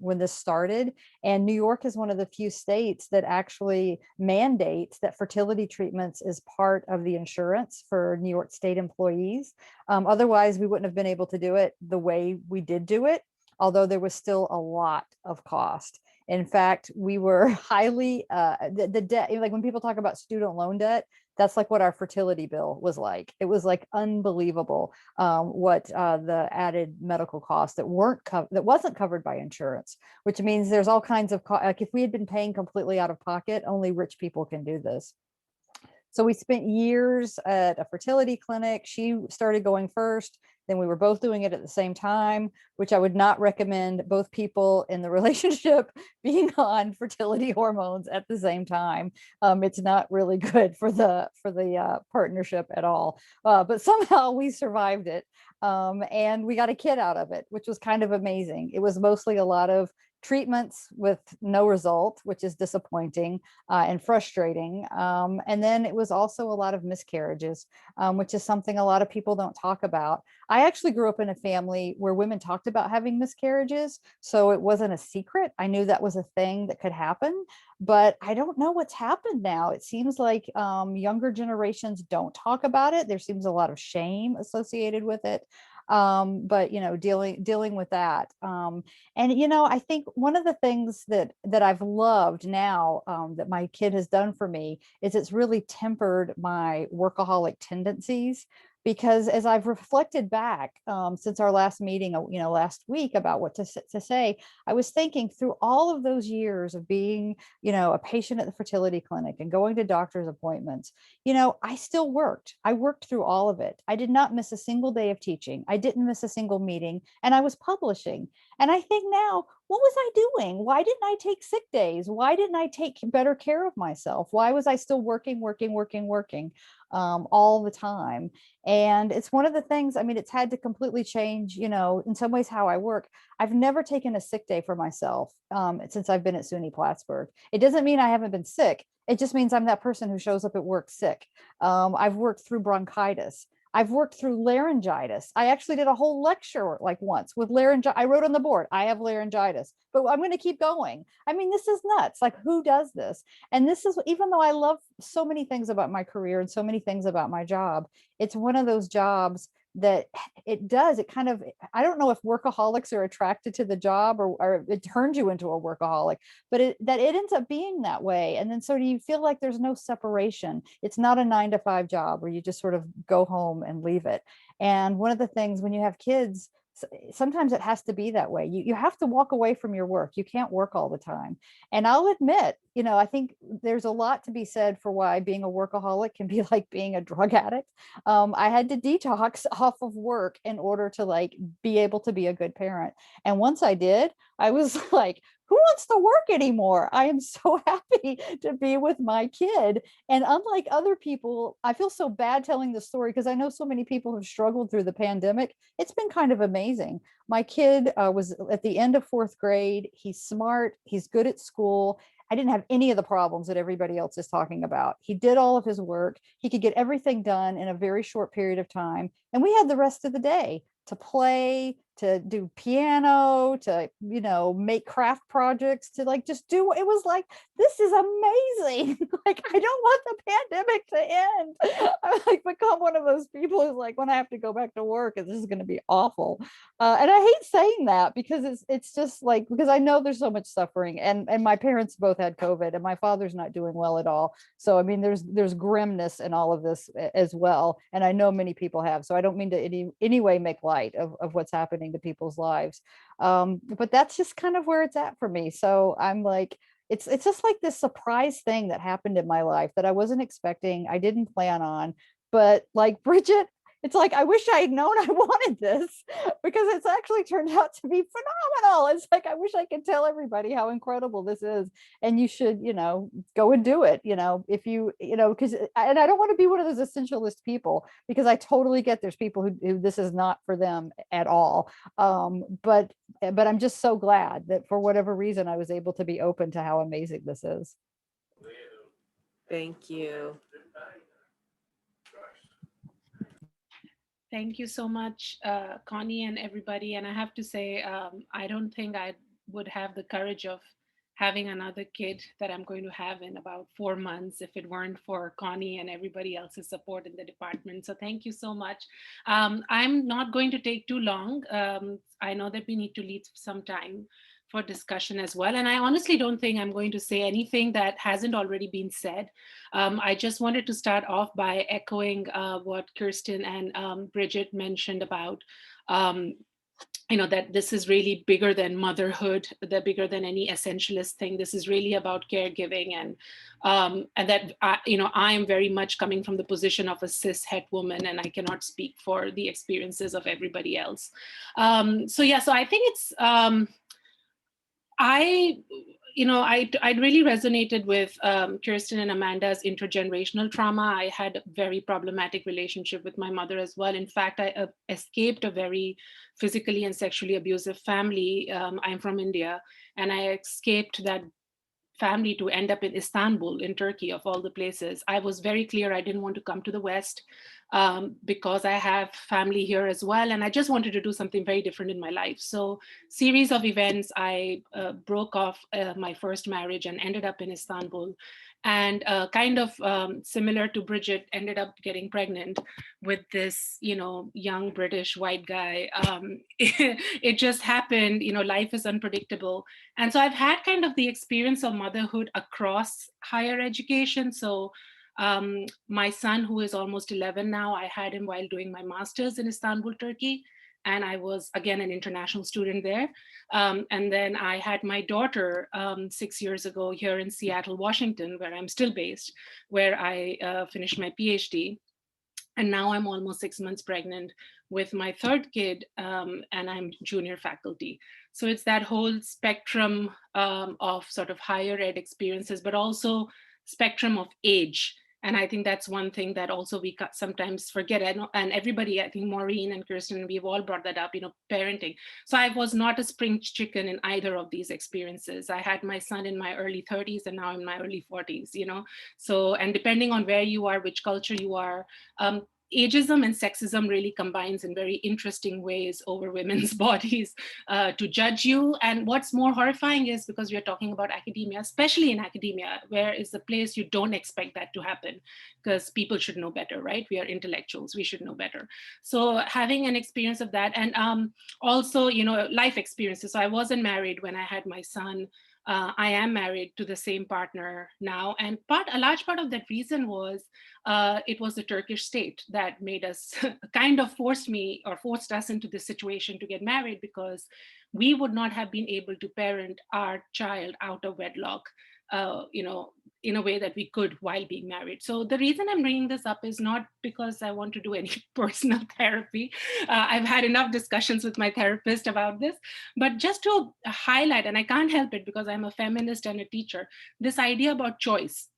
when this started. And New York is one of the few states that actually mandates that fertility treatments is part of the insurance for New York State employees. Otherwise, we wouldn't have been able to do it the way we did do it, although there was still a lot of cost. In fact, we were highly, the debt, like when people talk about student loan debt, that's like what our fertility bill was like. It was like unbelievable what the added medical costs that wasn't covered by insurance, which means there's all kinds of, like if we had been paying completely out of pocket, only rich people can do this. So we spent years at a fertility clinic. She started going first. Then we were both doing it at the same time, which I would not recommend both people in the relationship being on fertility hormones at the same time. It's not really good for the partnership at all. But somehow we survived it, and we got a kid out of it, which was kind of amazing. It was mostly a lot of treatments with no result, which is disappointing and frustrating. And then it was also a lot of miscarriages, which is something a lot of people don't talk about. I actually grew up in a family where women talked about having miscarriages, so it wasn't a secret. I knew that was a thing that could happen, but I don't know what's happened now. It seems like younger generations don't talk about it. There seems a lot of shame associated with it. But dealing with that, and I think one of the things that I've loved now, that my kid has done for me, is it's really tempered my workaholic tendencies. Because as I've reflected back since our last meeting, last week, about what to say, I was thinking through all of those years of being, a patient at the fertility clinic and going to doctor's appointments, I still worked. I worked through all of it. I did not miss a single day of teaching. I didn't miss a single meeting, and I was publishing. And I think now, what was I doing? Why didn't I take sick days? Why didn't I take better care of myself? Why was I still working all the time? And it's one of the things, I mean, it's had to completely change, in some ways how I work. I've never taken a sick day for myself since I've been at SUNY Plattsburgh. It doesn't mean I haven't been sick. It just means I'm that person who shows up at work sick. I've worked through bronchitis. I've worked through laryngitis. I actually did a whole lecture like once with laryngitis. I wrote on the board, I have laryngitis, but I'm going to keep going. I mean, this is nuts. Like, who does this? And this is, even though I love so many things about my career and so many things about my job, it's one of those jobs that it kind of, I don't know if workaholics are attracted to the job or it turns you into a workaholic, but it ends up being that way. And then so do you feel like there's no separation. It's not a 9-to-5 job where you just sort of go home and leave it. And one of the things when you have kids, sometimes it has to be that way. You have to walk away from your work. You can't work all the time. And I'll admit, I think there's a lot to be said for why being a workaholic can be like being a drug addict. I had to detox off of work in order to be able to be a good parent. And once I did, I was like, who wants to work anymore? I am so happy to be with my kid. And unlike other people, I feel so bad telling the story because I know so many people have struggled through the pandemic. It's been kind of amazing. My kid was at the end of 4th grade. He's smart. He's good at school. I didn't have any of the problems that everybody else is talking about. He did all of his work. He could get everything done in a very short period of time. And we had the rest of the day to play, to do piano, to, make craft projects, to just do, it was like, this is amazing. Like, I don't want the pandemic to end. I'm become one of those people who's like, when I have to go back to work, this is going to be awful. And I hate saying that because it's just because I know there's so much suffering, and my parents both had COVID, and my father's not doing well at all. So, I mean, there's grimness in all of this as well. And I know many people have, so I don't mean to any way make light of what's happening to people's lives. But that's just kind of where it's at for me. So I'm like, it's just like this surprise thing that happened in my life that I wasn't expecting. I didn't plan on, but like Bridget, it's like, I wish I had known I wanted this because it's actually turned out to be phenomenal. It's like, I wish I could tell everybody how incredible this is. And you should, go and do it, if you, because, and I don't want to be one of those essentialist people, because I totally get there's people who this is not for them at all. But I'm just so glad that for whatever reason, I was able to be open to how amazing this is. Thank you. Thank you so much, Connie and everybody. And I have to say, I don't think I would have the courage of having another kid that I'm going to have in about 4 months if it weren't for Connie and everybody else's support in the department. So thank you so much. I'm not going to take too long. I know that we need to leave some time for discussion as well. And I honestly don't think I'm going to say anything that hasn't already been said. I just wanted to start off by echoing what Kirsten and Bridget mentioned about, um, that this is really bigger than motherhood, that bigger than any essentialist thing. This is really about caregiving, and that I am very much coming from the position of a cis het woman, and I cannot speak for the experiences of everybody else. So I think it's. I really resonated with Kirsten and Amanda's intergenerational trauma. I had a very problematic relationship with my mother as well. In fact, I escaped a very physically and sexually abusive family. I'm from India, and I escaped that family to end up in Istanbul, in Turkey, of all the places. I was very clear I didn't want to come to the West because I have family here as well. And I just wanted to do something very different in my life. So, series of events, I broke off my first marriage and ended up in Istanbul. And kind of similar to Bridget, ended up getting pregnant with this, young British white guy. It just happened, life is unpredictable. And so I've had kind of the experience of motherhood across higher education. So my son, who is almost 11 now, I had him while doing my master's in Istanbul, Turkey. And I was, again, an international student there. And then I had my daughter 6 years ago here in Seattle, Washington, where I'm still based, where I finished my PhD. And now I'm almost 6 months pregnant with my third kid, and I'm junior faculty. So it's that whole spectrum of sort of higher ed experiences, but also spectrum of age. And I think that's one thing that also we sometimes forget. And everybody, I think Maureen and Kirsten, we've all brought that up, parenting. So I was not a spring chicken in either of these experiences. I had my son in my early 30s and now in my early 40s, So, and depending on where you are, which culture you are, ageism and sexism really combines in very interesting ways over women's bodies to judge you. And what's more horrifying is, because we are talking about academia, especially in academia, where is the place you don't expect that to happen, because people should know better, right? We are intellectuals, we should know better. So having an experience of that, and also, life experiences. So I wasn't married when I had my son. I am married to the same partner now. And a large part of that reason was it was the Turkish state that made us kind of forced us into this situation to get married, because we would not have been able to parent our child out of wedlock, in a way that we could while being married. So the reason I'm bringing this up is not because I want to do any personal therapy. I've had enough discussions with my therapist about this, but just to highlight, and I can't help it because I'm a feminist and a teacher, this idea about choice.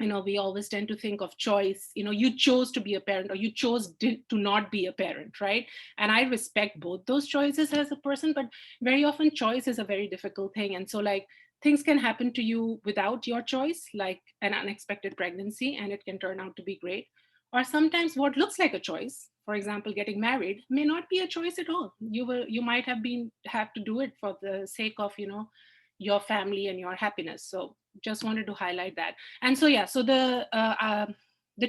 We always tend to think of choice. You chose to be a parent, or you chose to not be a parent, right? And I respect both those choices as a person, but very often choice is a very difficult thing. And so, like, things can happen to you without your choice, like an unexpected pregnancy, and it can turn out to be great. Or sometimes what looks like a choice, for example, getting married, may not be a choice at all. You might have to do it for the sake of, your family and your happiness. So just wanted to highlight that. And so, yeah, so the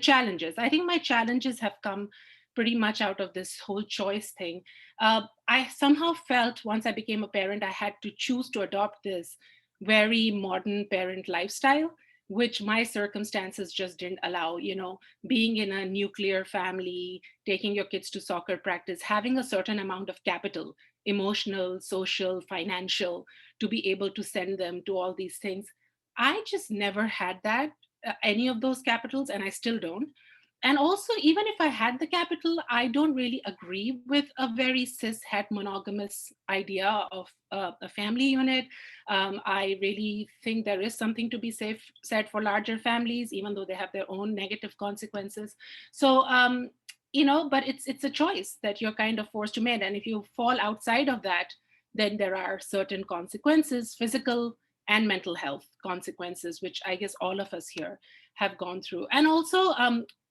challenges, I think my challenges have come pretty much out of this whole choice thing. I somehow felt once I became a parent, I had to choose to adopt this very modern parent lifestyle, which my circumstances just didn't allow. Being in a nuclear family, taking your kids to soccer practice, having a certain amount of capital, emotional, social, financial, to be able to send them to all these things. I just never had that, any of those capitals, and I still don't. And also, even if I had the capital, I don't really agree with a very cis het monogamous idea of a family unit. I really think there is something to be said for larger families, even though they have their own negative consequences. So, but it's a choice that you're kind of forced to make. And if you fall outside of that, then there are certain consequences, physical and mental health consequences, which I guess all of us here have gone through. And also,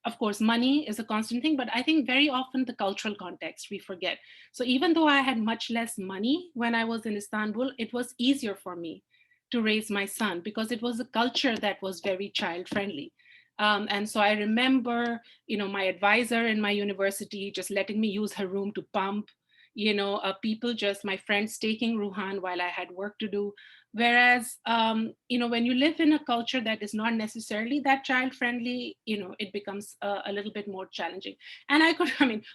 of course, money is a constant thing, but I think very often the cultural context we forget. So even though I had much less money when I was in Istanbul, it was easier for me to raise my son because it was a culture that was very child friendly. And so I remember, my advisor in my university just letting me use her room to pump, people, just my friends taking Ruhan while I had work to do. Whereas, when you live in a culture that is not necessarily that child friendly, it becomes a little bit more challenging. And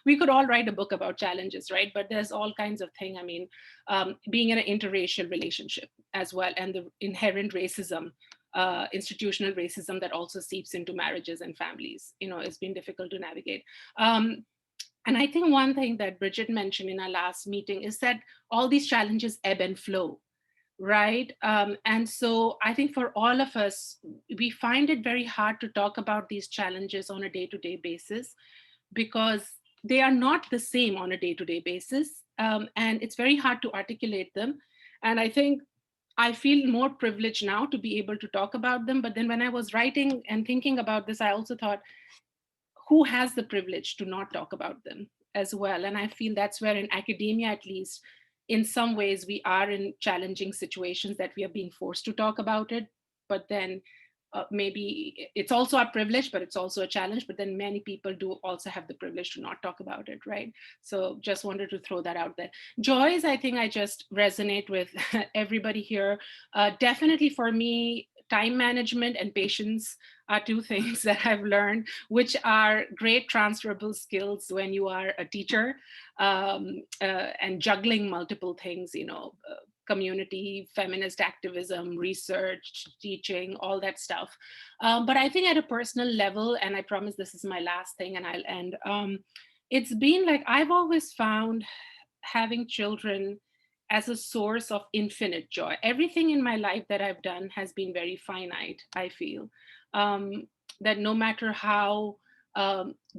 we could all write a book about challenges, right? But there's all kinds of things. Being in an interracial relationship as well, and the inherent racism, institutional racism that also seeps into marriages and families, it's been difficult to navigate. And I think one thing that Bridget mentioned in our last meeting is that all these challenges ebb and flow, right? And so I think for all of us, we find it very hard to talk about these challenges on a day-to-day basis because they are not the same on a day-to-day basis. And it's very hard to articulate them. And I think I feel more privileged now to be able to talk about them. But then when I was writing and thinking about this, I also thought, who has the privilege to not talk about them as well? And I feel that's where in academia, at least, in some ways, we are in challenging situations that we are being forced to talk about it. But then maybe it's also a privilege, but it's also a challenge. But then many people do also have the privilege to not talk about it, right? So just wanted to throw that out there. Joys, I think I just resonate with everybody here. Definitely for me, time management and patience are two things that I've learned, which are great transferable skills when you are a teacher, and juggling multiple things, community, feminist activism, research, teaching, all that stuff. But I think at a personal level, and I promise this is my last thing and I'll end, it's been like I've always found having children as a source of infinite joy. Everything in my life that I've done has been very finite, I feel. That no matter how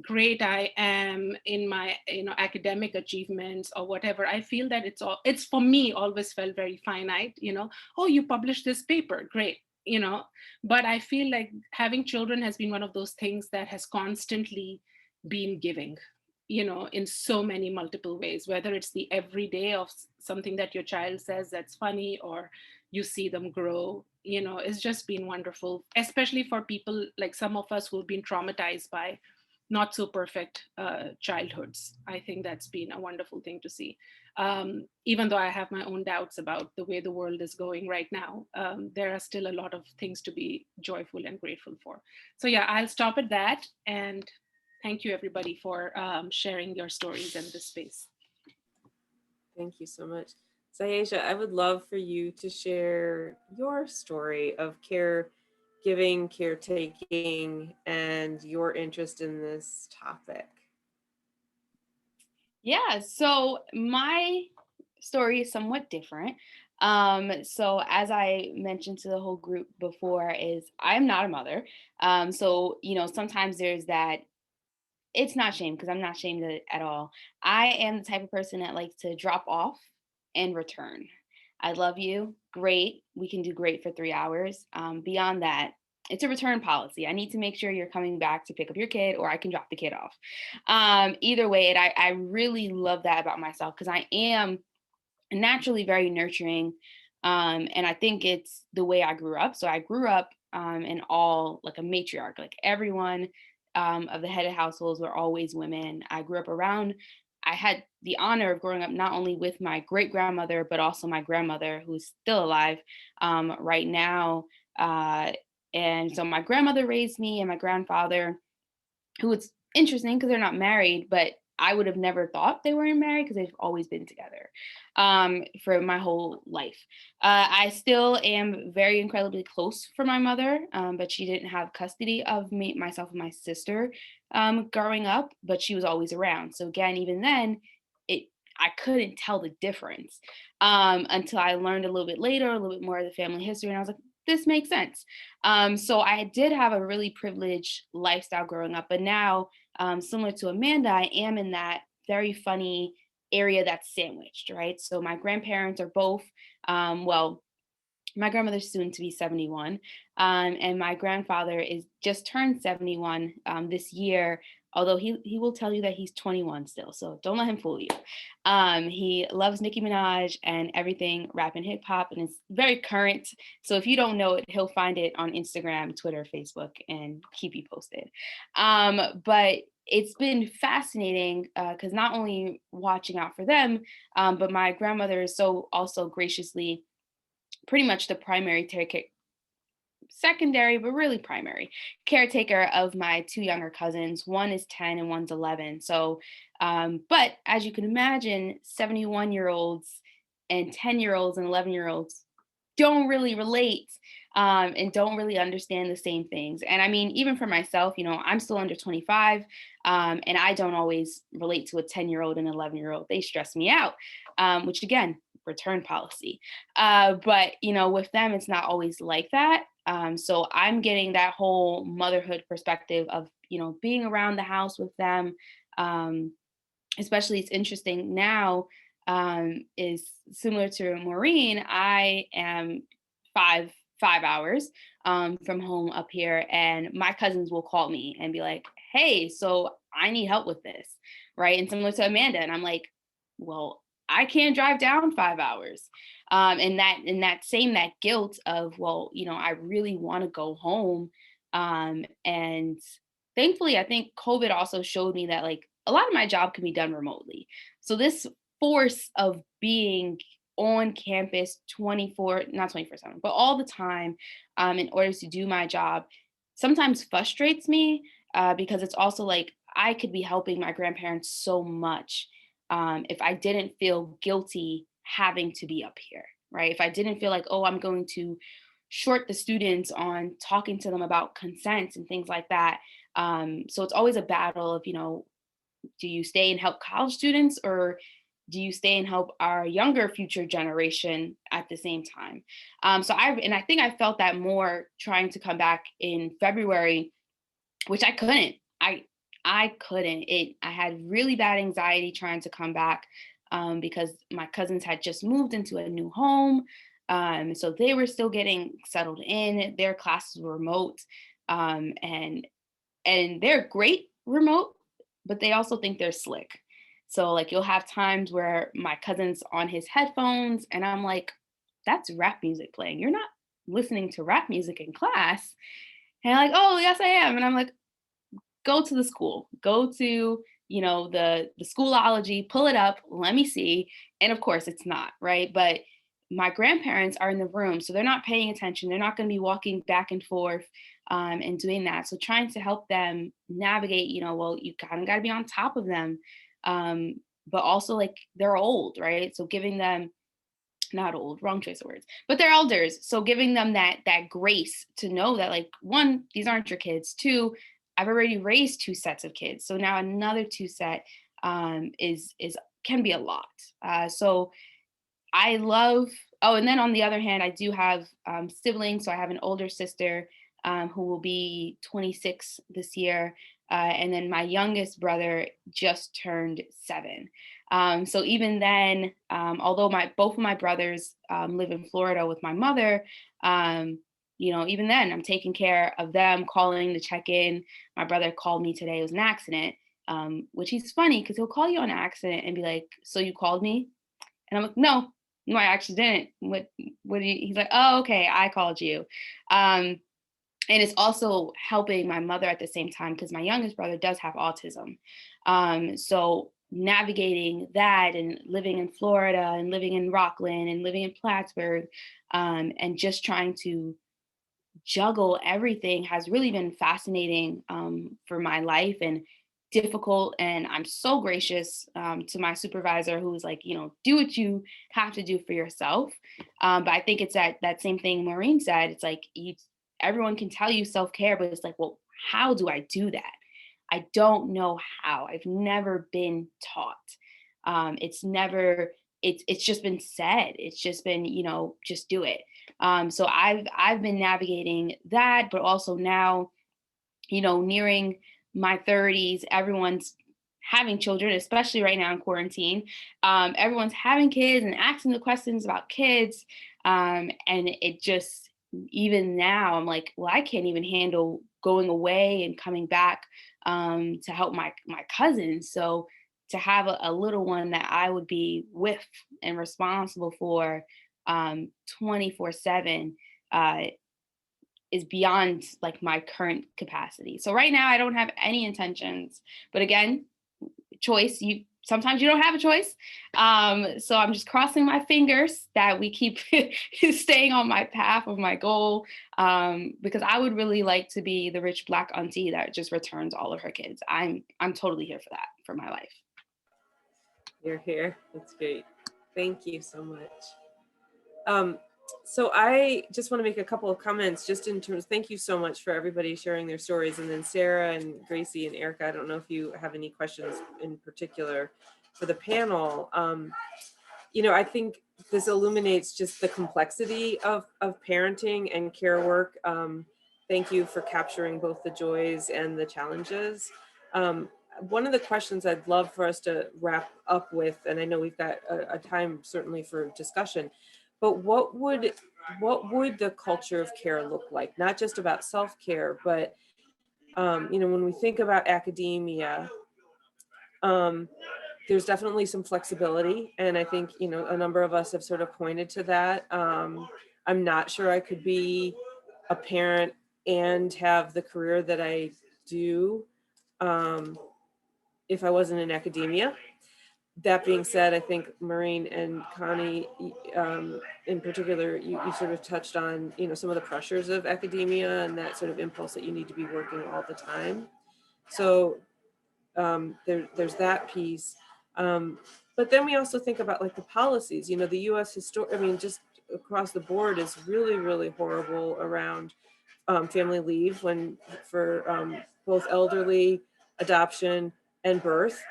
great I am in my academic achievements or whatever, I feel that it's for me always felt very finite. Oh, you published this paper, great. But I feel like having children has been one of those things that has constantly been giving, in so many multiple ways, whether it's the everyday of something that your child says that's funny, or you see them grow, it's just been wonderful, especially for people like some of us who've been traumatized by not so perfect childhoods. I think that's been a wonderful thing to see. Even though I have my own doubts about the way the world is going right now, there are still a lot of things to be joyful and grateful for. So yeah, I'll stop at that. And thank you everybody for sharing your stories in this space. Thank you so much. Zyaijah, I would love for you to share your story of caregiving, caretaking, and your interest in this topic. Yeah, so my story is somewhat different. So as I mentioned to the whole group before, is I'm not a mother. So sometimes there's that. It's not shame, because I'm not shamed at all. I am the type of person that likes to drop off and return. I love you. Great. We can do great for 3 hours. Beyond that, it's a return policy. I need to make sure you're coming back to pick up your kid, or I can drop the kid off. Either way, and I really love that about myself, because I am naturally very nurturing. And I think it's the way I grew up. So I grew up in all like a matriarch, like everyone of the head of households were always women. I grew up around, I had the honor of growing up not only with my great grandmother, but also my grandmother, who's still alive right now. And so my grandmother raised me, and my grandfather, who it's interesting because they're not married, but I would have never thought they weren't married because they've always been together for my whole life. I still am very incredibly close for my mother, but she didn't have custody of me, myself, and my sister growing up, but she was always around. So again, even then, I couldn't tell the difference until I learned a little bit later, a little bit more of the family history, and I was like, this makes sense. So I did have a really privileged lifestyle growing up, but now, similar to Amanda, I am in that very funny area that's sandwiched, right? So my grandparents are both, well, my grandmother's soon to be 71. And my grandfather is just turned 71 this year, although he will tell you that he's 21 still. So don't let him fool you. He loves Nicki Minaj and everything rap and hip hop, and it's very current. So if you don't know it, he'll find it on Instagram, Twitter, Facebook, and keep you posted. But it's been fascinating because not only watching out for them, but my grandmother is so also graciously pretty much the primary secondary, but really primary caretaker of my two younger cousins. One is 10 and one's 11. So, but as you can imagine, 71-year-olds and 10-year-olds and 11-year-olds don't really relate and don't really understand the same things. And I mean, even for myself, I'm still under 25 and I don't always relate to a 10-year-old and 11-year-old. They stress me out, which again, return policy. But, with them, it's not always like that. So I'm getting that whole motherhood perspective of, being around the house with them. Especially it's interesting now, is similar to Maureen. I am five hours from home up here, and my cousins will call me and be like, hey, so I need help with this, right? And similar to Amanda, and I'm like, well, I can't drive down 5 hours. And that guilt of, well, I really want to go home. And thankfully, I think COVID also showed me that like a lot of my job can be done remotely. So this force of being on campus not 24/7, but all the time, in order to do my job sometimes frustrates me, because it's also like I could be helping my grandparents so much if I didn't feel guilty having to be up here, right? If I didn't feel like, oh, I'm going to short the students on talking to them about consent and things like that. So it's always a battle of, do you stay and help college students, or do you stay and help our younger future generation at the same time? So I think I felt that more trying to come back in February, which I couldn't. I couldn't. I had really bad anxiety trying to come back because my cousins had just moved into a new home. So they were still getting settled in. Their classes were remote, and they're great remote, but they also think they're slick. So like you'll have times where my cousin's on his headphones and I'm like, that's rap music playing. You're not listening to rap music in class. And like, oh yes, I am. And I'm like, go to the school, go to, the Schoolology, pull it up, let me see. And of course it's not, right? But my grandparents are in the room, so they're not paying attention. They're not going to be walking back and forth and doing that. So trying to help them navigate, well, you kind of got to be on top of them. But also like they're old, right? So giving them, not old, wrong choice of words, but they're elders. So giving them that grace to know that like, one, these aren't your kids. Two, I've already raised 2 sets of kids. So now another 2 set can be a lot. So I love, and then on the other hand, I do have siblings. So I have an older sister who will be 26 this year. And then my youngest brother just turned 7. So even then, although both of my brothers live in Florida with my mother, even then I'm taking care of them, calling to check in. My brother called me today. It was an accident, which he's funny because he'll call you on an accident and be like, so you called me? And I'm like, no, I actually didn't. He's like, oh, okay, I called you. And it's also helping my mother at the same time because my youngest brother does have autism. So navigating that and living in Florida and living in Rockland and living in Plattsburgh and just trying to juggle everything has really been fascinating for my life and difficult. And I'm so gracious to my supervisor who's like, do what you have to do for yourself. But I think it's that same thing Maureen said. It's like everyone can tell you self-care, but it's like, well, how do I do that? I don't know how. I've never been taught. It's just been said. It's just been, just do it. So I've been navigating that, but also now, nearing my 30s, everyone's having children, especially right now in quarantine. Everyone's having kids and asking the questions about kids. And even now I'm like, well, I can't even handle going away and coming back to help my cousins. So to have a little one that I would be with and responsible for 24/7 is beyond like my current capacity. So right now I don't have any intentions, but again, choice, you sometimes you don't have a choice. So I'm just crossing my fingers that we keep staying on my path of my goal, because I would really like to be the rich Black auntie that just returns all of her kids. I'm totally here for that for my life. You're here. That's great. Thank you so much. So I just want to make a couple of comments just in terms, thank you so much for everybody sharing their stories. And then Sarah and Gracie and Erica, I don't know if you have any questions in particular for the panel. I think this illuminates just the complexity of parenting and care work. Thank you for capturing both the joys and the challenges. One of the questions I'd love for us to wrap up with, and I know we've got a time certainly for discussion, but what would the culture of care look like? Not just about self-care, but when we think about academia, there's definitely some flexibility, and I think a number of us have sort of pointed to that. I'm not sure I could be a parent and have the career that I do if I wasn't in academia. That being said, I think Maureen and Connie, in particular, you sort of touched on, some of the pressures of academia and that sort of impulse that you need to be working all the time. So there's that piece. But then we also think about like the policies, the U.S. just across the board is really, really horrible around family leave for both elderly, adoption, and birth.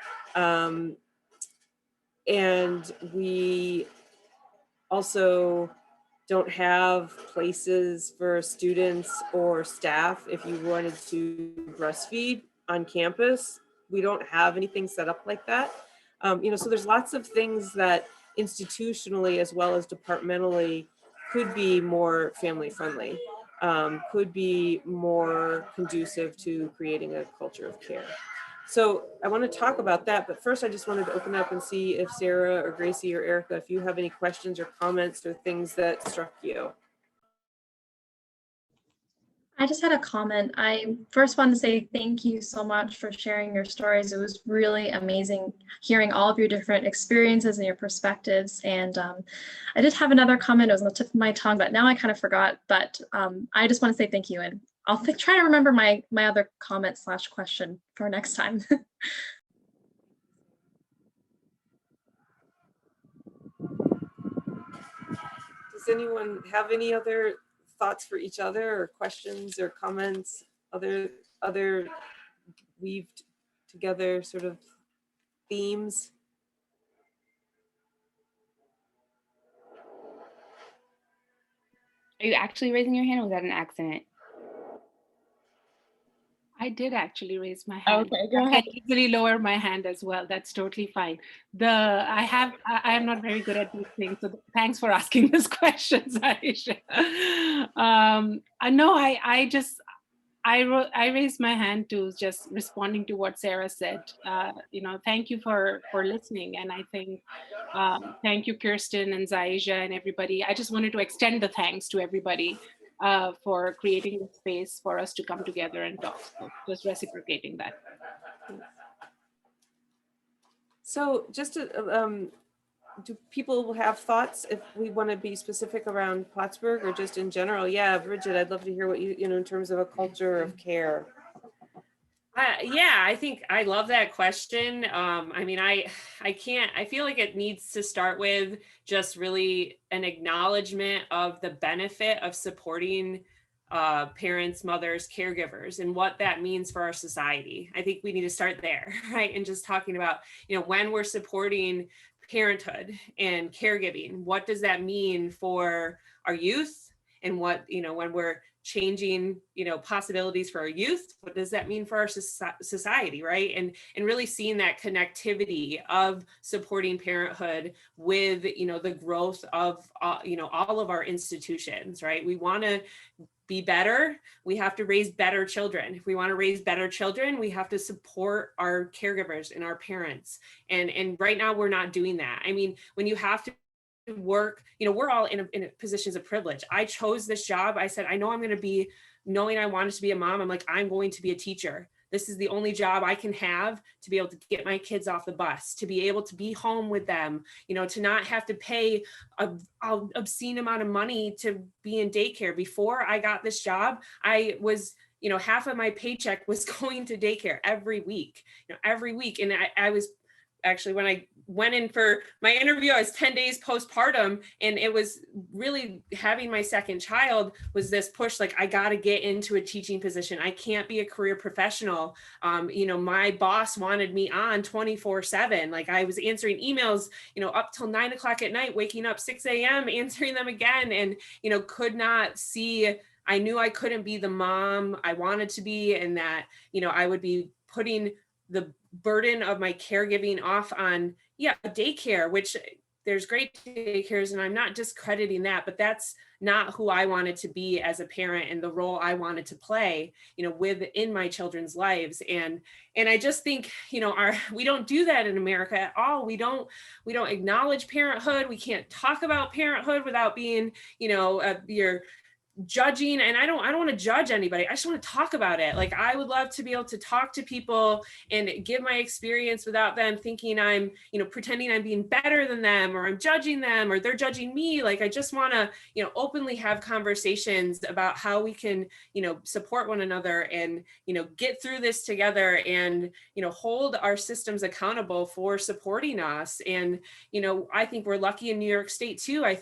And we also don't have places for students or staff if you wanted to breastfeed on campus. We don't have anything set up like that. So there's lots of things that institutionally as well as departmentally could be more family friendly, could be more conducive to creating a culture of care. So I want to talk about that, but first I just wanted to open up and see if Sarah or Gracie or Erica, if you have any questions or comments or things that struck you. I just had a comment. I first want to say thank you so much for sharing your stories. It was really amazing hearing all of your different experiences and your perspectives. And I did have another comment. It was on the tip of my tongue, but now I kind of forgot. But I just want to say thank you. And I'll try to remember my other comment / question for next time. Does anyone have any other thoughts for each other or questions or comments, other weaved together sort of themes? Are you actually raising your hand, or was that an accident? I did actually raise my hand. Okay, go ahead. I can easily lower my hand as well. That's totally fine. I am not very good at these things, so thanks for asking this question, Zyaijah. I raised my hand to just responding to what Sarah said. Thank you for listening, and I think thank you, Kirsten and Zyaijah and everybody. I just wanted to extend the thanks to everybody for creating the space for us to come together and talk. So just reciprocating that. So just to, do people have thoughts if we want to be specific around Plattsburgh or just in general? Yeah, Bridget, I'd love to hear what in terms of a culture of care. Yeah, I think I love that question. I feel like it needs to start with just really an acknowledgement of the benefit of supporting parents, mothers, caregivers, and what that means for our society. I think we need to start there, right? And just talking about, when we're supporting parenthood and caregiving, what does that mean for our youth? And what, when we're changing, possibilities for our youth? What does that mean for our society, right? And really seeing that connectivity of supporting parenthood with, the growth of, all of our institutions, right? We want to be better, we have to raise better children. If we want to raise better children, we have to support our caregivers and our parents. And right now we're not doing that. I mean, when you have to work, we're all in positions of privilege. I chose this job. I said, I know I'm going to be, knowing I wanted to be a mom, I'm like, I'm going to be a teacher. This is the only job I can have to be able to get my kids off the bus, to be able to be home with them, to not have to pay an obscene amount of money to be in daycare. Before I got this job, I was, half of my paycheck was going to daycare every week. And I was actually, when I went in for my interview, I was 10 days postpartum, and it was really having my second child was this push, like, I got to get into a teaching position. I can't be a career professional. My boss wanted me on 24/7. Like, I was answering emails, up till 9 o'clock at night, waking up 6 a.m., answering them again, and, could not see, I knew I couldn't be the mom I wanted to be, and that, I would be putting the burden of my caregiving off on, daycare, which there's great daycares, and I'm not discrediting that, but that's not who I wanted to be as a parent and the role I wanted to play, within my children's lives. And I just think, we don't do that in America at all. We don't acknowledge parenthood. We can't talk about parenthood without being, your judging. And I don't want to judge anybody. I just want to talk about it. Like, I would love to be able to talk to people and give my experience without them thinking I'm, pretending I'm being better than them, or I'm judging them, or they're judging me. Like, I just want to, openly have conversations about how we can, support one another and, get through this together and, hold our systems accountable for supporting us. And, I think we're lucky in New York State too. I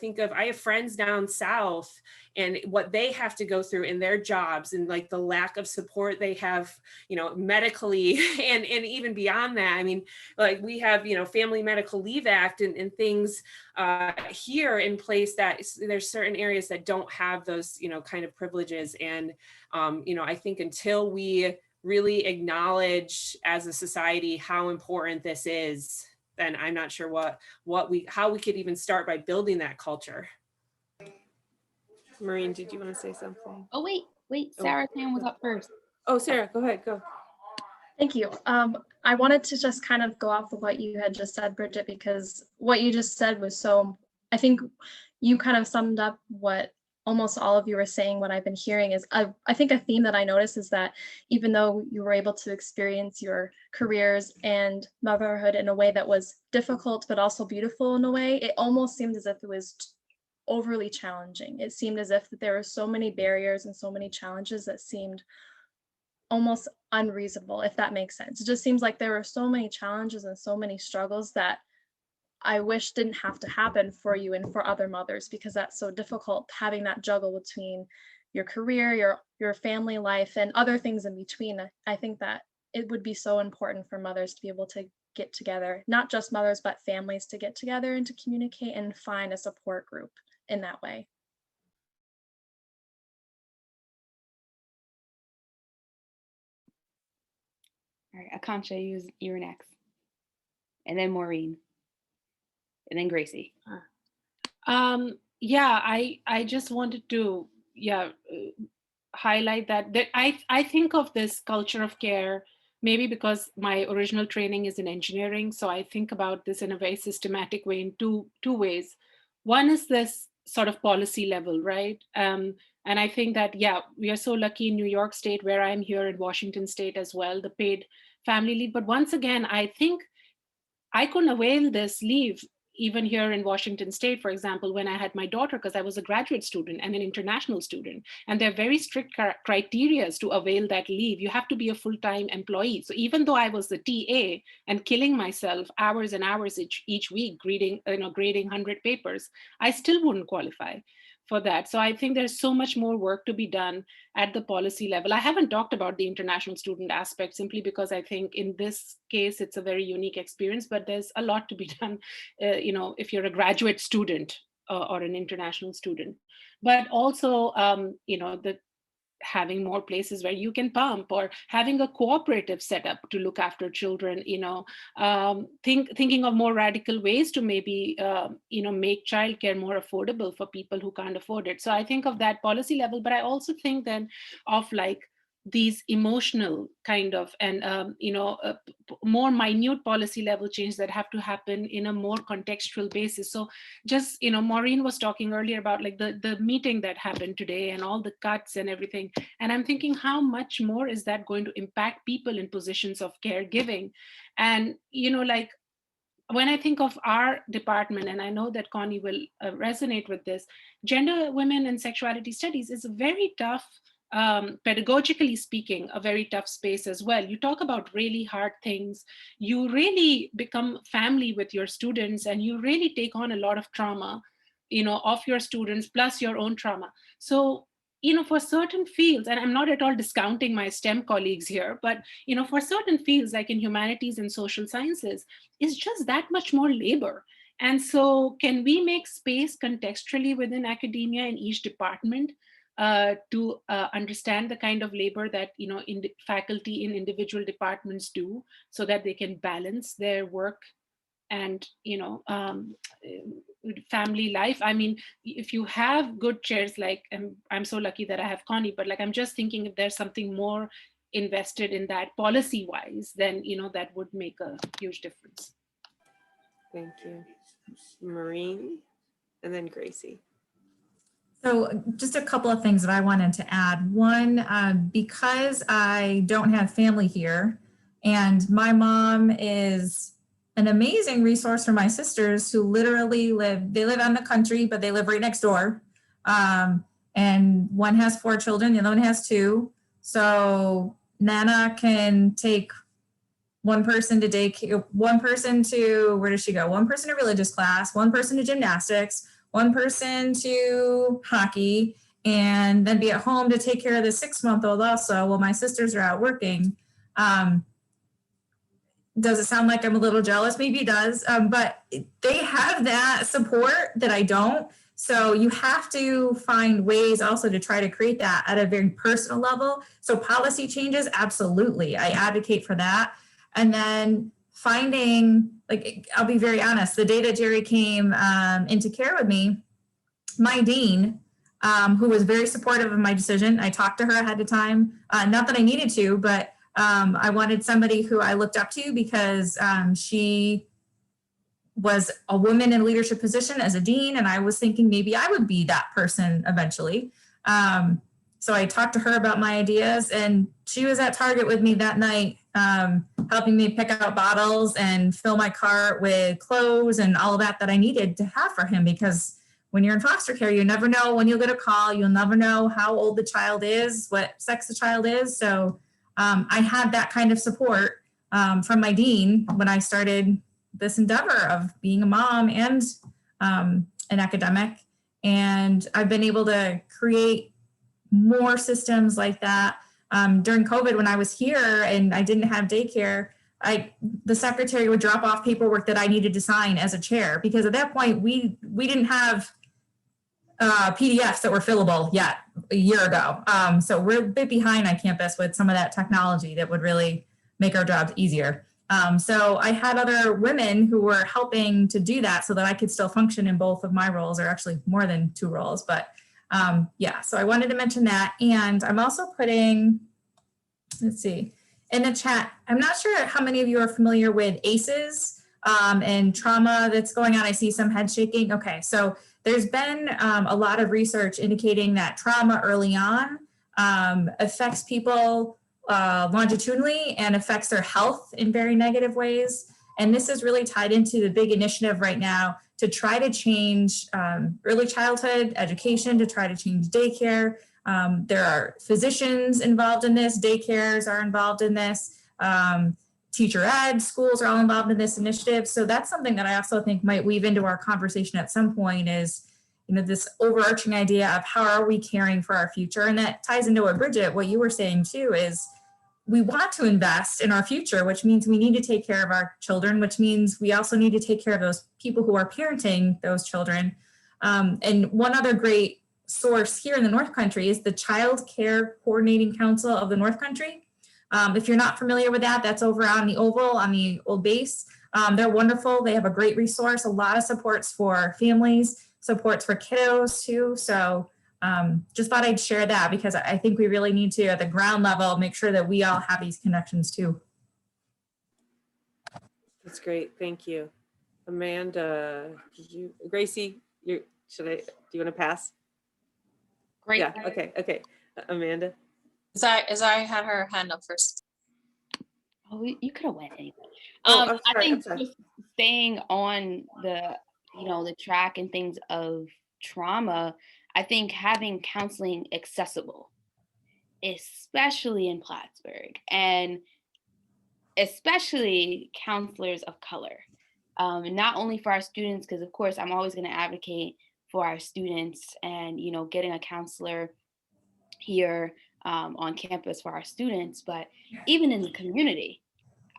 have friends down south, and what they have to go through in their jobs, and like the lack of support they have, medically, and even beyond that. I mean, like, we have, Family Medical Leave Act and things here in place, that there's certain areas that don't have those, kind of privileges. And, I think until we really acknowledge as a society how important this is, then I'm not sure how we could even start by building that culture. Maureen, did you want to say something? Oh, wait, Sarah's hand was up first. Oh, Sarah, go ahead, go. Thank you. I wanted to just kind of go off of what you had just said, Bridget, because what you just said was I think you kind of summed up what almost all of you were saying. What I've been hearing is, I think a theme that I noticed is that even though you were able to experience your careers and motherhood in a way that was difficult, but also beautiful in a way, it almost seemed as if it was overly challenging. It seemed as if there were so many barriers and so many challenges that seemed almost unreasonable, if that makes sense. It just seems like there were so many challenges and so many struggles that I wish didn't have to happen for you and for other mothers, because that's so difficult, having that juggle between your career, your family life, and other things in between. I think that it would be so important for mothers to be able to get together, not just mothers, but families to get together and to communicate and find a support group in that way. All right, Akanksha, you were next. And then Maureen. And then Gracie. I just wanted to highlight that I think of this culture of care, maybe because my original training is in engineering. So I think about this in a very systematic way in two ways. One is this sort of policy level, right? And I think that, we are so lucky in New York State, where I'm here in Washington State as well, the paid family leave. But once again, I think I couldn't avail this leave even here in Washington State, for example, when I had my daughter, because I was a graduate student and an international student. And there are very strict criteria to avail that leave. You have to be a full-time employee. So even though I was the TA and killing myself hours and hours each week, grading 100 papers, I still wouldn't qualify for that. So I think there's so much more work to be done at the policy level. I haven't talked about the international student aspect simply because I think in this case, it's a very unique experience, but there's a lot to be done, if you're a graduate student or an international student. But also, having more places where you can pump, or having a cooperative setup to look after children, thinking of more radical ways to maybe, make childcare more affordable for people who can't afford it. So I think of that policy level, but I also think then of like these emotional kind of, and more minute policy level change that have to happen in a more contextual basis. So just, Maureen was talking earlier about like the meeting that happened today and all the cuts and everything, and I'm thinking how much more is that going to impact people in positions of caregiving. And like when I think of our department, and I know that Connie will resonate with this, gender, women, and sexuality studies is a very tough, pedagogically speaking, a very tough space as well. You talk about really hard things. You really become family with your students, and you really take on a lot of trauma, of your students, plus your own trauma. So, for certain fields, and I'm not at all discounting my STEM colleagues here, but, for certain fields like in humanities and social sciences, it's just that much more labor. And so can we make space contextually within academia in each department to understand the kind of labor that faculty in individual departments do, so that they can balance their work and family life? I mean, if you have good chairs, like I'm so lucky that I have Connie, but like I'm just thinking if there's something more invested in that policy wise, then that would make a huge difference. Thank you. Maureen, and then Gracie. So just a couple of things that I wanted to add. One, because I don't have family here, and my mom is an amazing resource for my sisters who literally live on the country, but they live right next door. And one has 4 children, the other one has 2. So Nana can take one person to daycare, one person to, where does she go? One person to religious class, one person to gymnastics, one person to hockey, and then be at home to take care of the 6-month-old also while my sisters are out working. Does it sound like I'm a little jealous? Maybe it does, but they have that support that I don't. So you have to find ways also to try to create that at a very personal level. So policy changes, absolutely. I advocate for that. And then finding, like, I'll be very honest, the day that Jerry came into care with me, my dean, who was very supportive of my decision, I talked to her ahead of time, not that I needed to, but I wanted somebody who I looked up to because she was a woman in a leadership position as a dean, and I was thinking maybe I would be that person eventually. So I talked to her about my ideas, and she was at Target with me that night, helping me pick out bottles and fill my cart with clothes and all of that I needed to have for him, because when you're in foster care, you never know when you'll get a call. You'll never know how old the child is, what sex the child is. So I had that kind of support from my dean when I started this endeavor of being a mom and an academic. And I've been able to create more systems like that. During COVID, when I was here and I didn't have daycare, the secretary would drop off paperwork that I needed to sign as a chair, because at that point we didn't have PDFs that were fillable yet a year ago. So we're a bit behind on campus with some of that technology that would really make our jobs easier. So I had other women who were helping to do that so that I could still function in both of my roles, or actually more than 2 roles. But yeah, so I wanted to mention that. And I'm also putting, let's see, in the chat, I'm not sure how many of you are familiar with ACEs and trauma that's going on. I see some head shaking. Okay, so there's been a lot of research indicating that trauma early on affects people longitudinally and affects their health in very negative ways. And this is really tied into the big initiative right now to try to change early childhood education, to try to change daycare. There are physicians involved in this, daycares are involved in this, teacher ed, schools are all involved in this initiative. So that's something that I also think might weave into our conversation at some point is, this overarching idea of how are we caring for our future? And that ties into what Bridget, what you were saying too, is we want to invest in our future, which means we need to take care of our children, which means we also need to take care of those people who are parenting those children. And one other great source here in the North Country is the Child Care Coordinating Council of the North Country. If you're not familiar with that, that's over on the Oval, on the old base. They're wonderful. They have a great resource, a lot of supports for families, supports for kiddos too. So just thought I'd share that because I think we really need to, at the ground level, make sure that we all have these connections too. That's great. Thank you. Amanda, Gracie, do you want to pass? Great. Yeah, okay. Amanda. Zyaijah had her hand up first. Oh, you could have went anyway. I'm sorry, I think I'm sorry. just staying on the, the track and things of trauma, I think having counseling accessible, especially in Plattsburgh, and especially counselors of color, not only for our students, because of course I'm always going to advocate for our students and, getting a counselor here on campus for our students, but even in the community.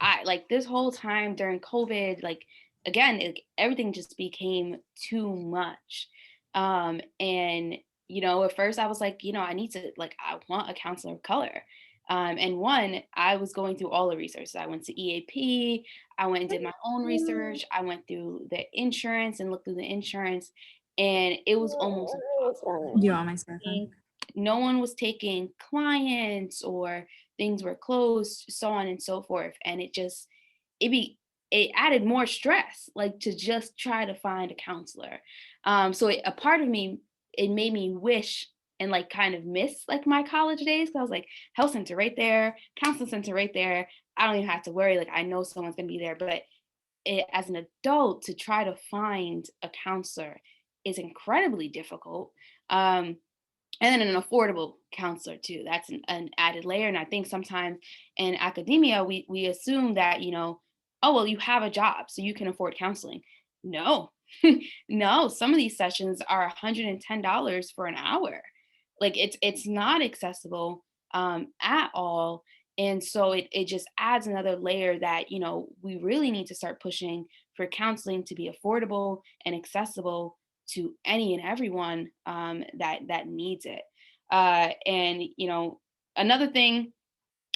I this whole time during COVID, again, everything just became too much. And, at first I was like, I need to, I want a counselor of color. And one, I was going through all the resources. I went to EAP, I went and did my own research. I went through the insurance and looked through the insurance, and it was almost impossible. You want my smartphone? No one was taking clients, or things were closed, so on and so forth. And it added more stress, to just try to find a counselor. So a part of me, it made me wish and kind of miss my college days. Cause I was like, health center right there, counseling center right there. I don't even have to worry. I know someone's gonna be there. But as an adult, to try to find a counselor is incredibly difficult. And then an affordable counselor too. That's an added layer. And I think sometimes in academia, we assume that, oh, well, you have a job, so you can afford counseling. No, no, some of these sessions are $110 for an hour. It's not accessible at all. And so it just adds another layer that, we really need to start pushing for counseling to be affordable and accessible to any and everyone that needs it. And, another thing,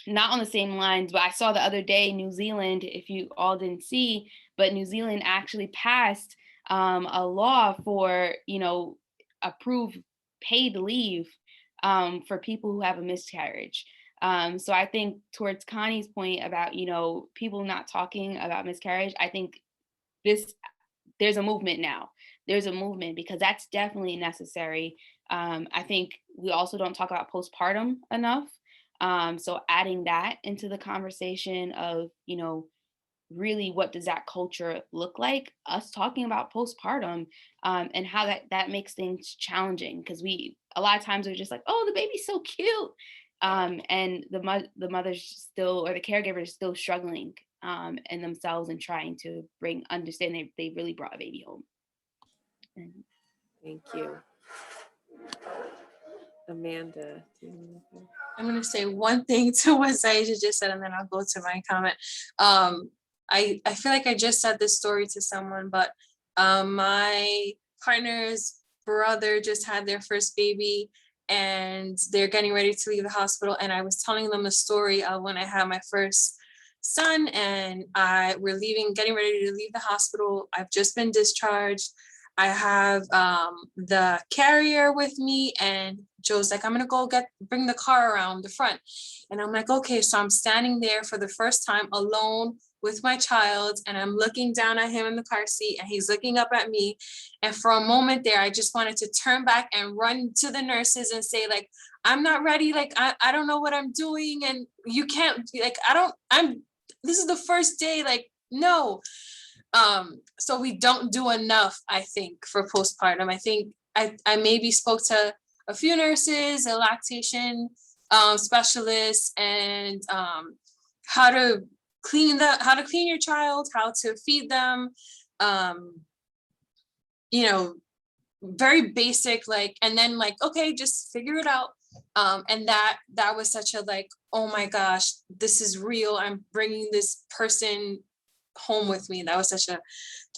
not on the same lines, but I saw the other day, New Zealand, if you all didn't see, but New Zealand actually passed a law for, approved paid leave for people who have a miscarriage. So I think towards Connie's point about, people not talking about miscarriage, I think there's a movement now. There's a movement because that's definitely necessary. I think we also don't talk about postpartum enough. So adding that into the conversation of, really what does that culture look like? Us talking about postpartum and how that makes things challenging, because a lot of times we're just like, oh, the baby's so cute. And the mother's still, or the caregiver is still struggling in themselves and trying to understand they really brought a baby home. Thank you. Amanda. I'm going to say one thing to what Zyaijah just said, and then I'll go to my comment. I feel like I just said this story to someone, but my partner's brother just had their first baby, and they're getting ready to leave the hospital. And I was telling them a story of when I had my first son, and we're getting ready to leave the hospital. I've just been discharged. I have the carrier with me, and Joe's like, I'm gonna go bring the car around the front. And I'm like, okay. So I'm standing there for the first time alone with my child, and I'm looking down at him in the car seat, and he's looking up at me. And for a moment there, I just wanted to turn back and run to the nurses and say, I'm not ready. I don't know what I'm doing. And you can't, this is the first day, no. So we don't do enough, I think, for postpartum. I think I maybe spoke to a few nurses, a lactation specialist, and how to clean your child, how to feed them, very basic, and then okay, just figure it out. And that was such a oh my gosh, this is real. I'm bringing this person home with me. That was such a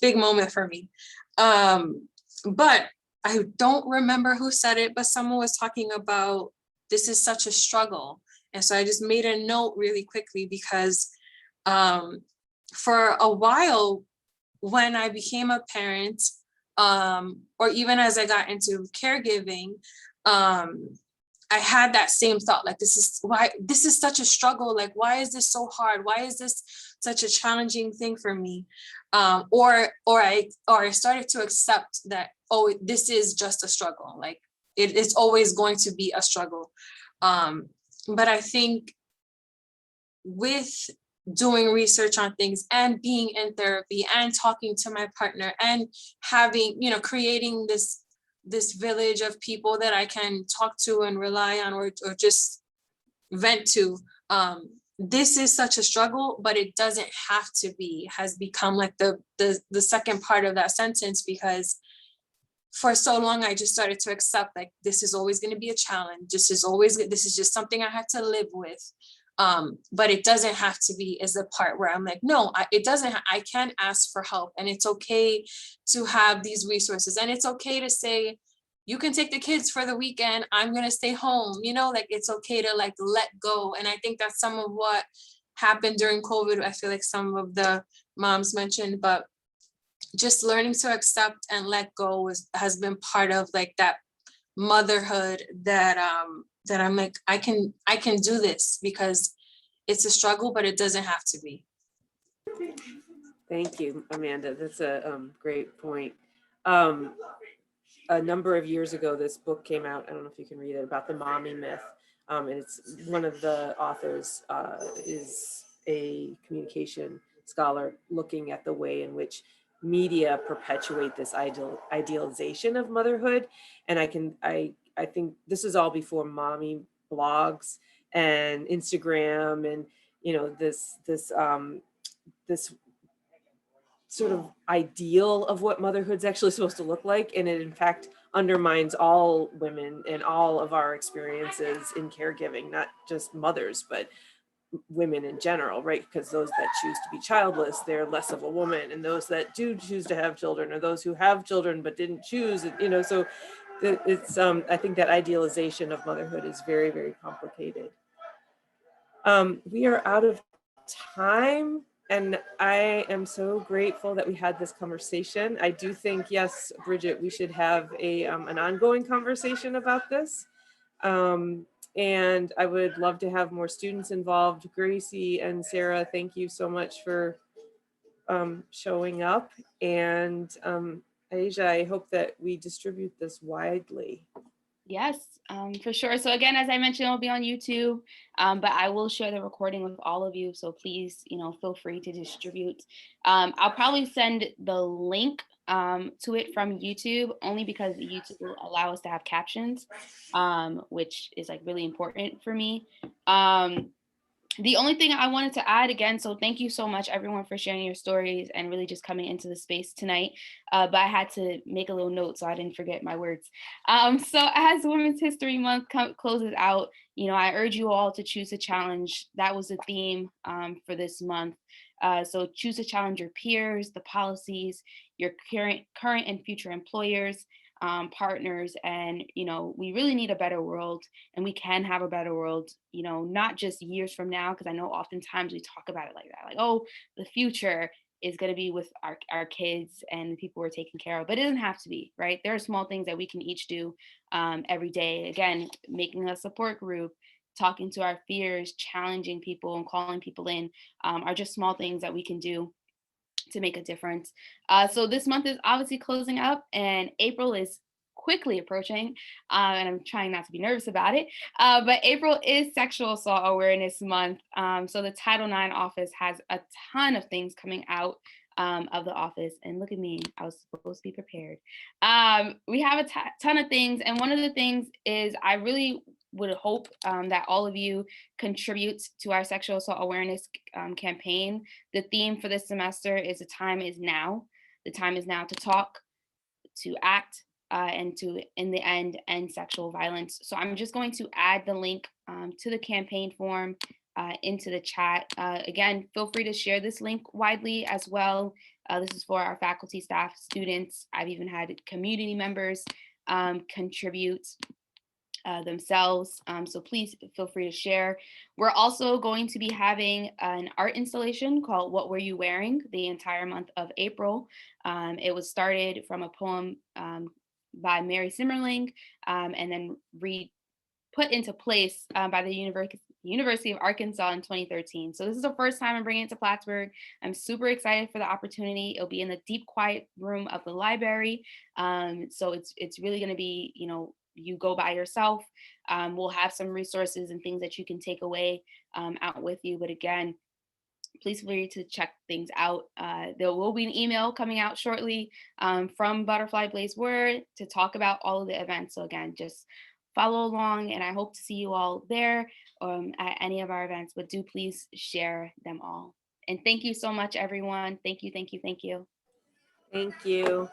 big moment for me. But I don't remember who said it, but someone was talking about this is such a struggle. And so I just made a note really quickly because for a while, when I became a parent, or even as I got into caregiving, I had that same thought, like, this is such a struggle. Like, why is this so hard? Why is this such a challenging thing for me? Or I started to accept that, oh, this is just a struggle. Like it's always going to be a struggle. But I think with doing research on things and being in therapy and talking to my partner and having, creating this village of people that I can talk to and rely on or just vent to. This is such a struggle, but it doesn't have to be, has become like the second part of that sentence, because for so long I just started to accept, like, this is always going to be a challenge. This is just something I have to live with. But it doesn't have to be, is the part where I'm like, no, I can ask for help, and it's okay to have these resources, and it's okay to say, you can take the kids for the weekend, I'm going to stay home, like it's okay to like let go. And I think that's some of what happened during COVID. I feel like some of the moms mentioned, but just learning to accept and let go has been part of like that motherhood that I'm like, I can do this, because it's a struggle, but it doesn't have to be. Thank you, Amanda. That's a great point. A number of years ago, this book came out. I don't know if you can read it, about the mommy myth. And it's one of the authors is a communication scholar looking at the way in which media perpetuate this idealization of motherhood. And I think this is all before mommy blogs and Instagram and this sort of ideal of what motherhood's actually supposed to look like. And it in fact undermines all women and all of our experiences in caregiving, not just mothers, but women in general, right? Because those that choose to be childless, they're less of a woman. And those that do choose to have children, or those who have children but didn't choose, so it's I think that idealization of motherhood is very, very complicated. We are out of time, and I am so grateful that we had this conversation. I do think, yes, Bridget, we should have an ongoing conversation about this. And I would love to have more students involved. Gracie and Sarah, thank you so much for showing up. And Asia, I hope that we distribute this widely. Yes, for sure. So again, as I mentioned, it'll be on YouTube, but I will share the recording with all of you. So please, feel free to distribute. I'll probably send the link to it from YouTube, only because YouTube will allow us to have captions, which is like really important for me. The only thing I wanted to add again, so thank you so much everyone for sharing your stories and really just coming into the space tonight. But I had to make a little note so I didn't forget my words. So as Women's History Month closes out, I urge you all to choose a challenge. That was the theme for this month. So choose to challenge your peers, the policies, your current and future employers, partners, and we really need a better world, and we can have a better world, not just years from now, because I know oftentimes we talk about it like that, like, oh, the future is going to be with our kids and the people we're taking care of, but it doesn't have to be, right? There are small things that we can each do every day. Again, making a support group, talking to our fears, challenging people and calling people in are just small things that we can do to make a difference. So this month is obviously closing up, and April is quickly approaching, and I'm trying not to be nervous about it, but April is Sexual Assault Awareness Month. So the Title IX office has a ton of things coming out of the office, and look at me, I was supposed to be prepared. We have a ton of things, and one of the things is I really would hope that all of you contribute to our sexual assault awareness campaign. The theme for this semester is the time is now. The time is now to talk, to act, and to, in the end sexual violence. So I'm just going to add the link to the campaign form into the chat. Again, feel free to share this link widely as well. This is for our faculty, staff, students. I've even had community members contribute themselves. So please feel free to share. We're also going to be having an art installation called What Were You Wearing the entire month of April. It was started from a poem by Mary Simmerling and then put into place by the University of Arkansas in 2013. So this is the first time I'm bringing it to Plattsburgh. I'm super excited for the opportunity. It'll be in the deep, quiet room of the library. So it's really going to be, you know, you go by yourself. We'll have some resources and things that you can take away out with you. But again, please feel free to check things out. There will be an email coming out shortly from Butterfly Blaze Word to talk about all of the events. So again, just follow along, and I hope to see you all there at any of our events, but do please share them all. And thank you so much, everyone. Thank you, thank you, thank you. Thank you.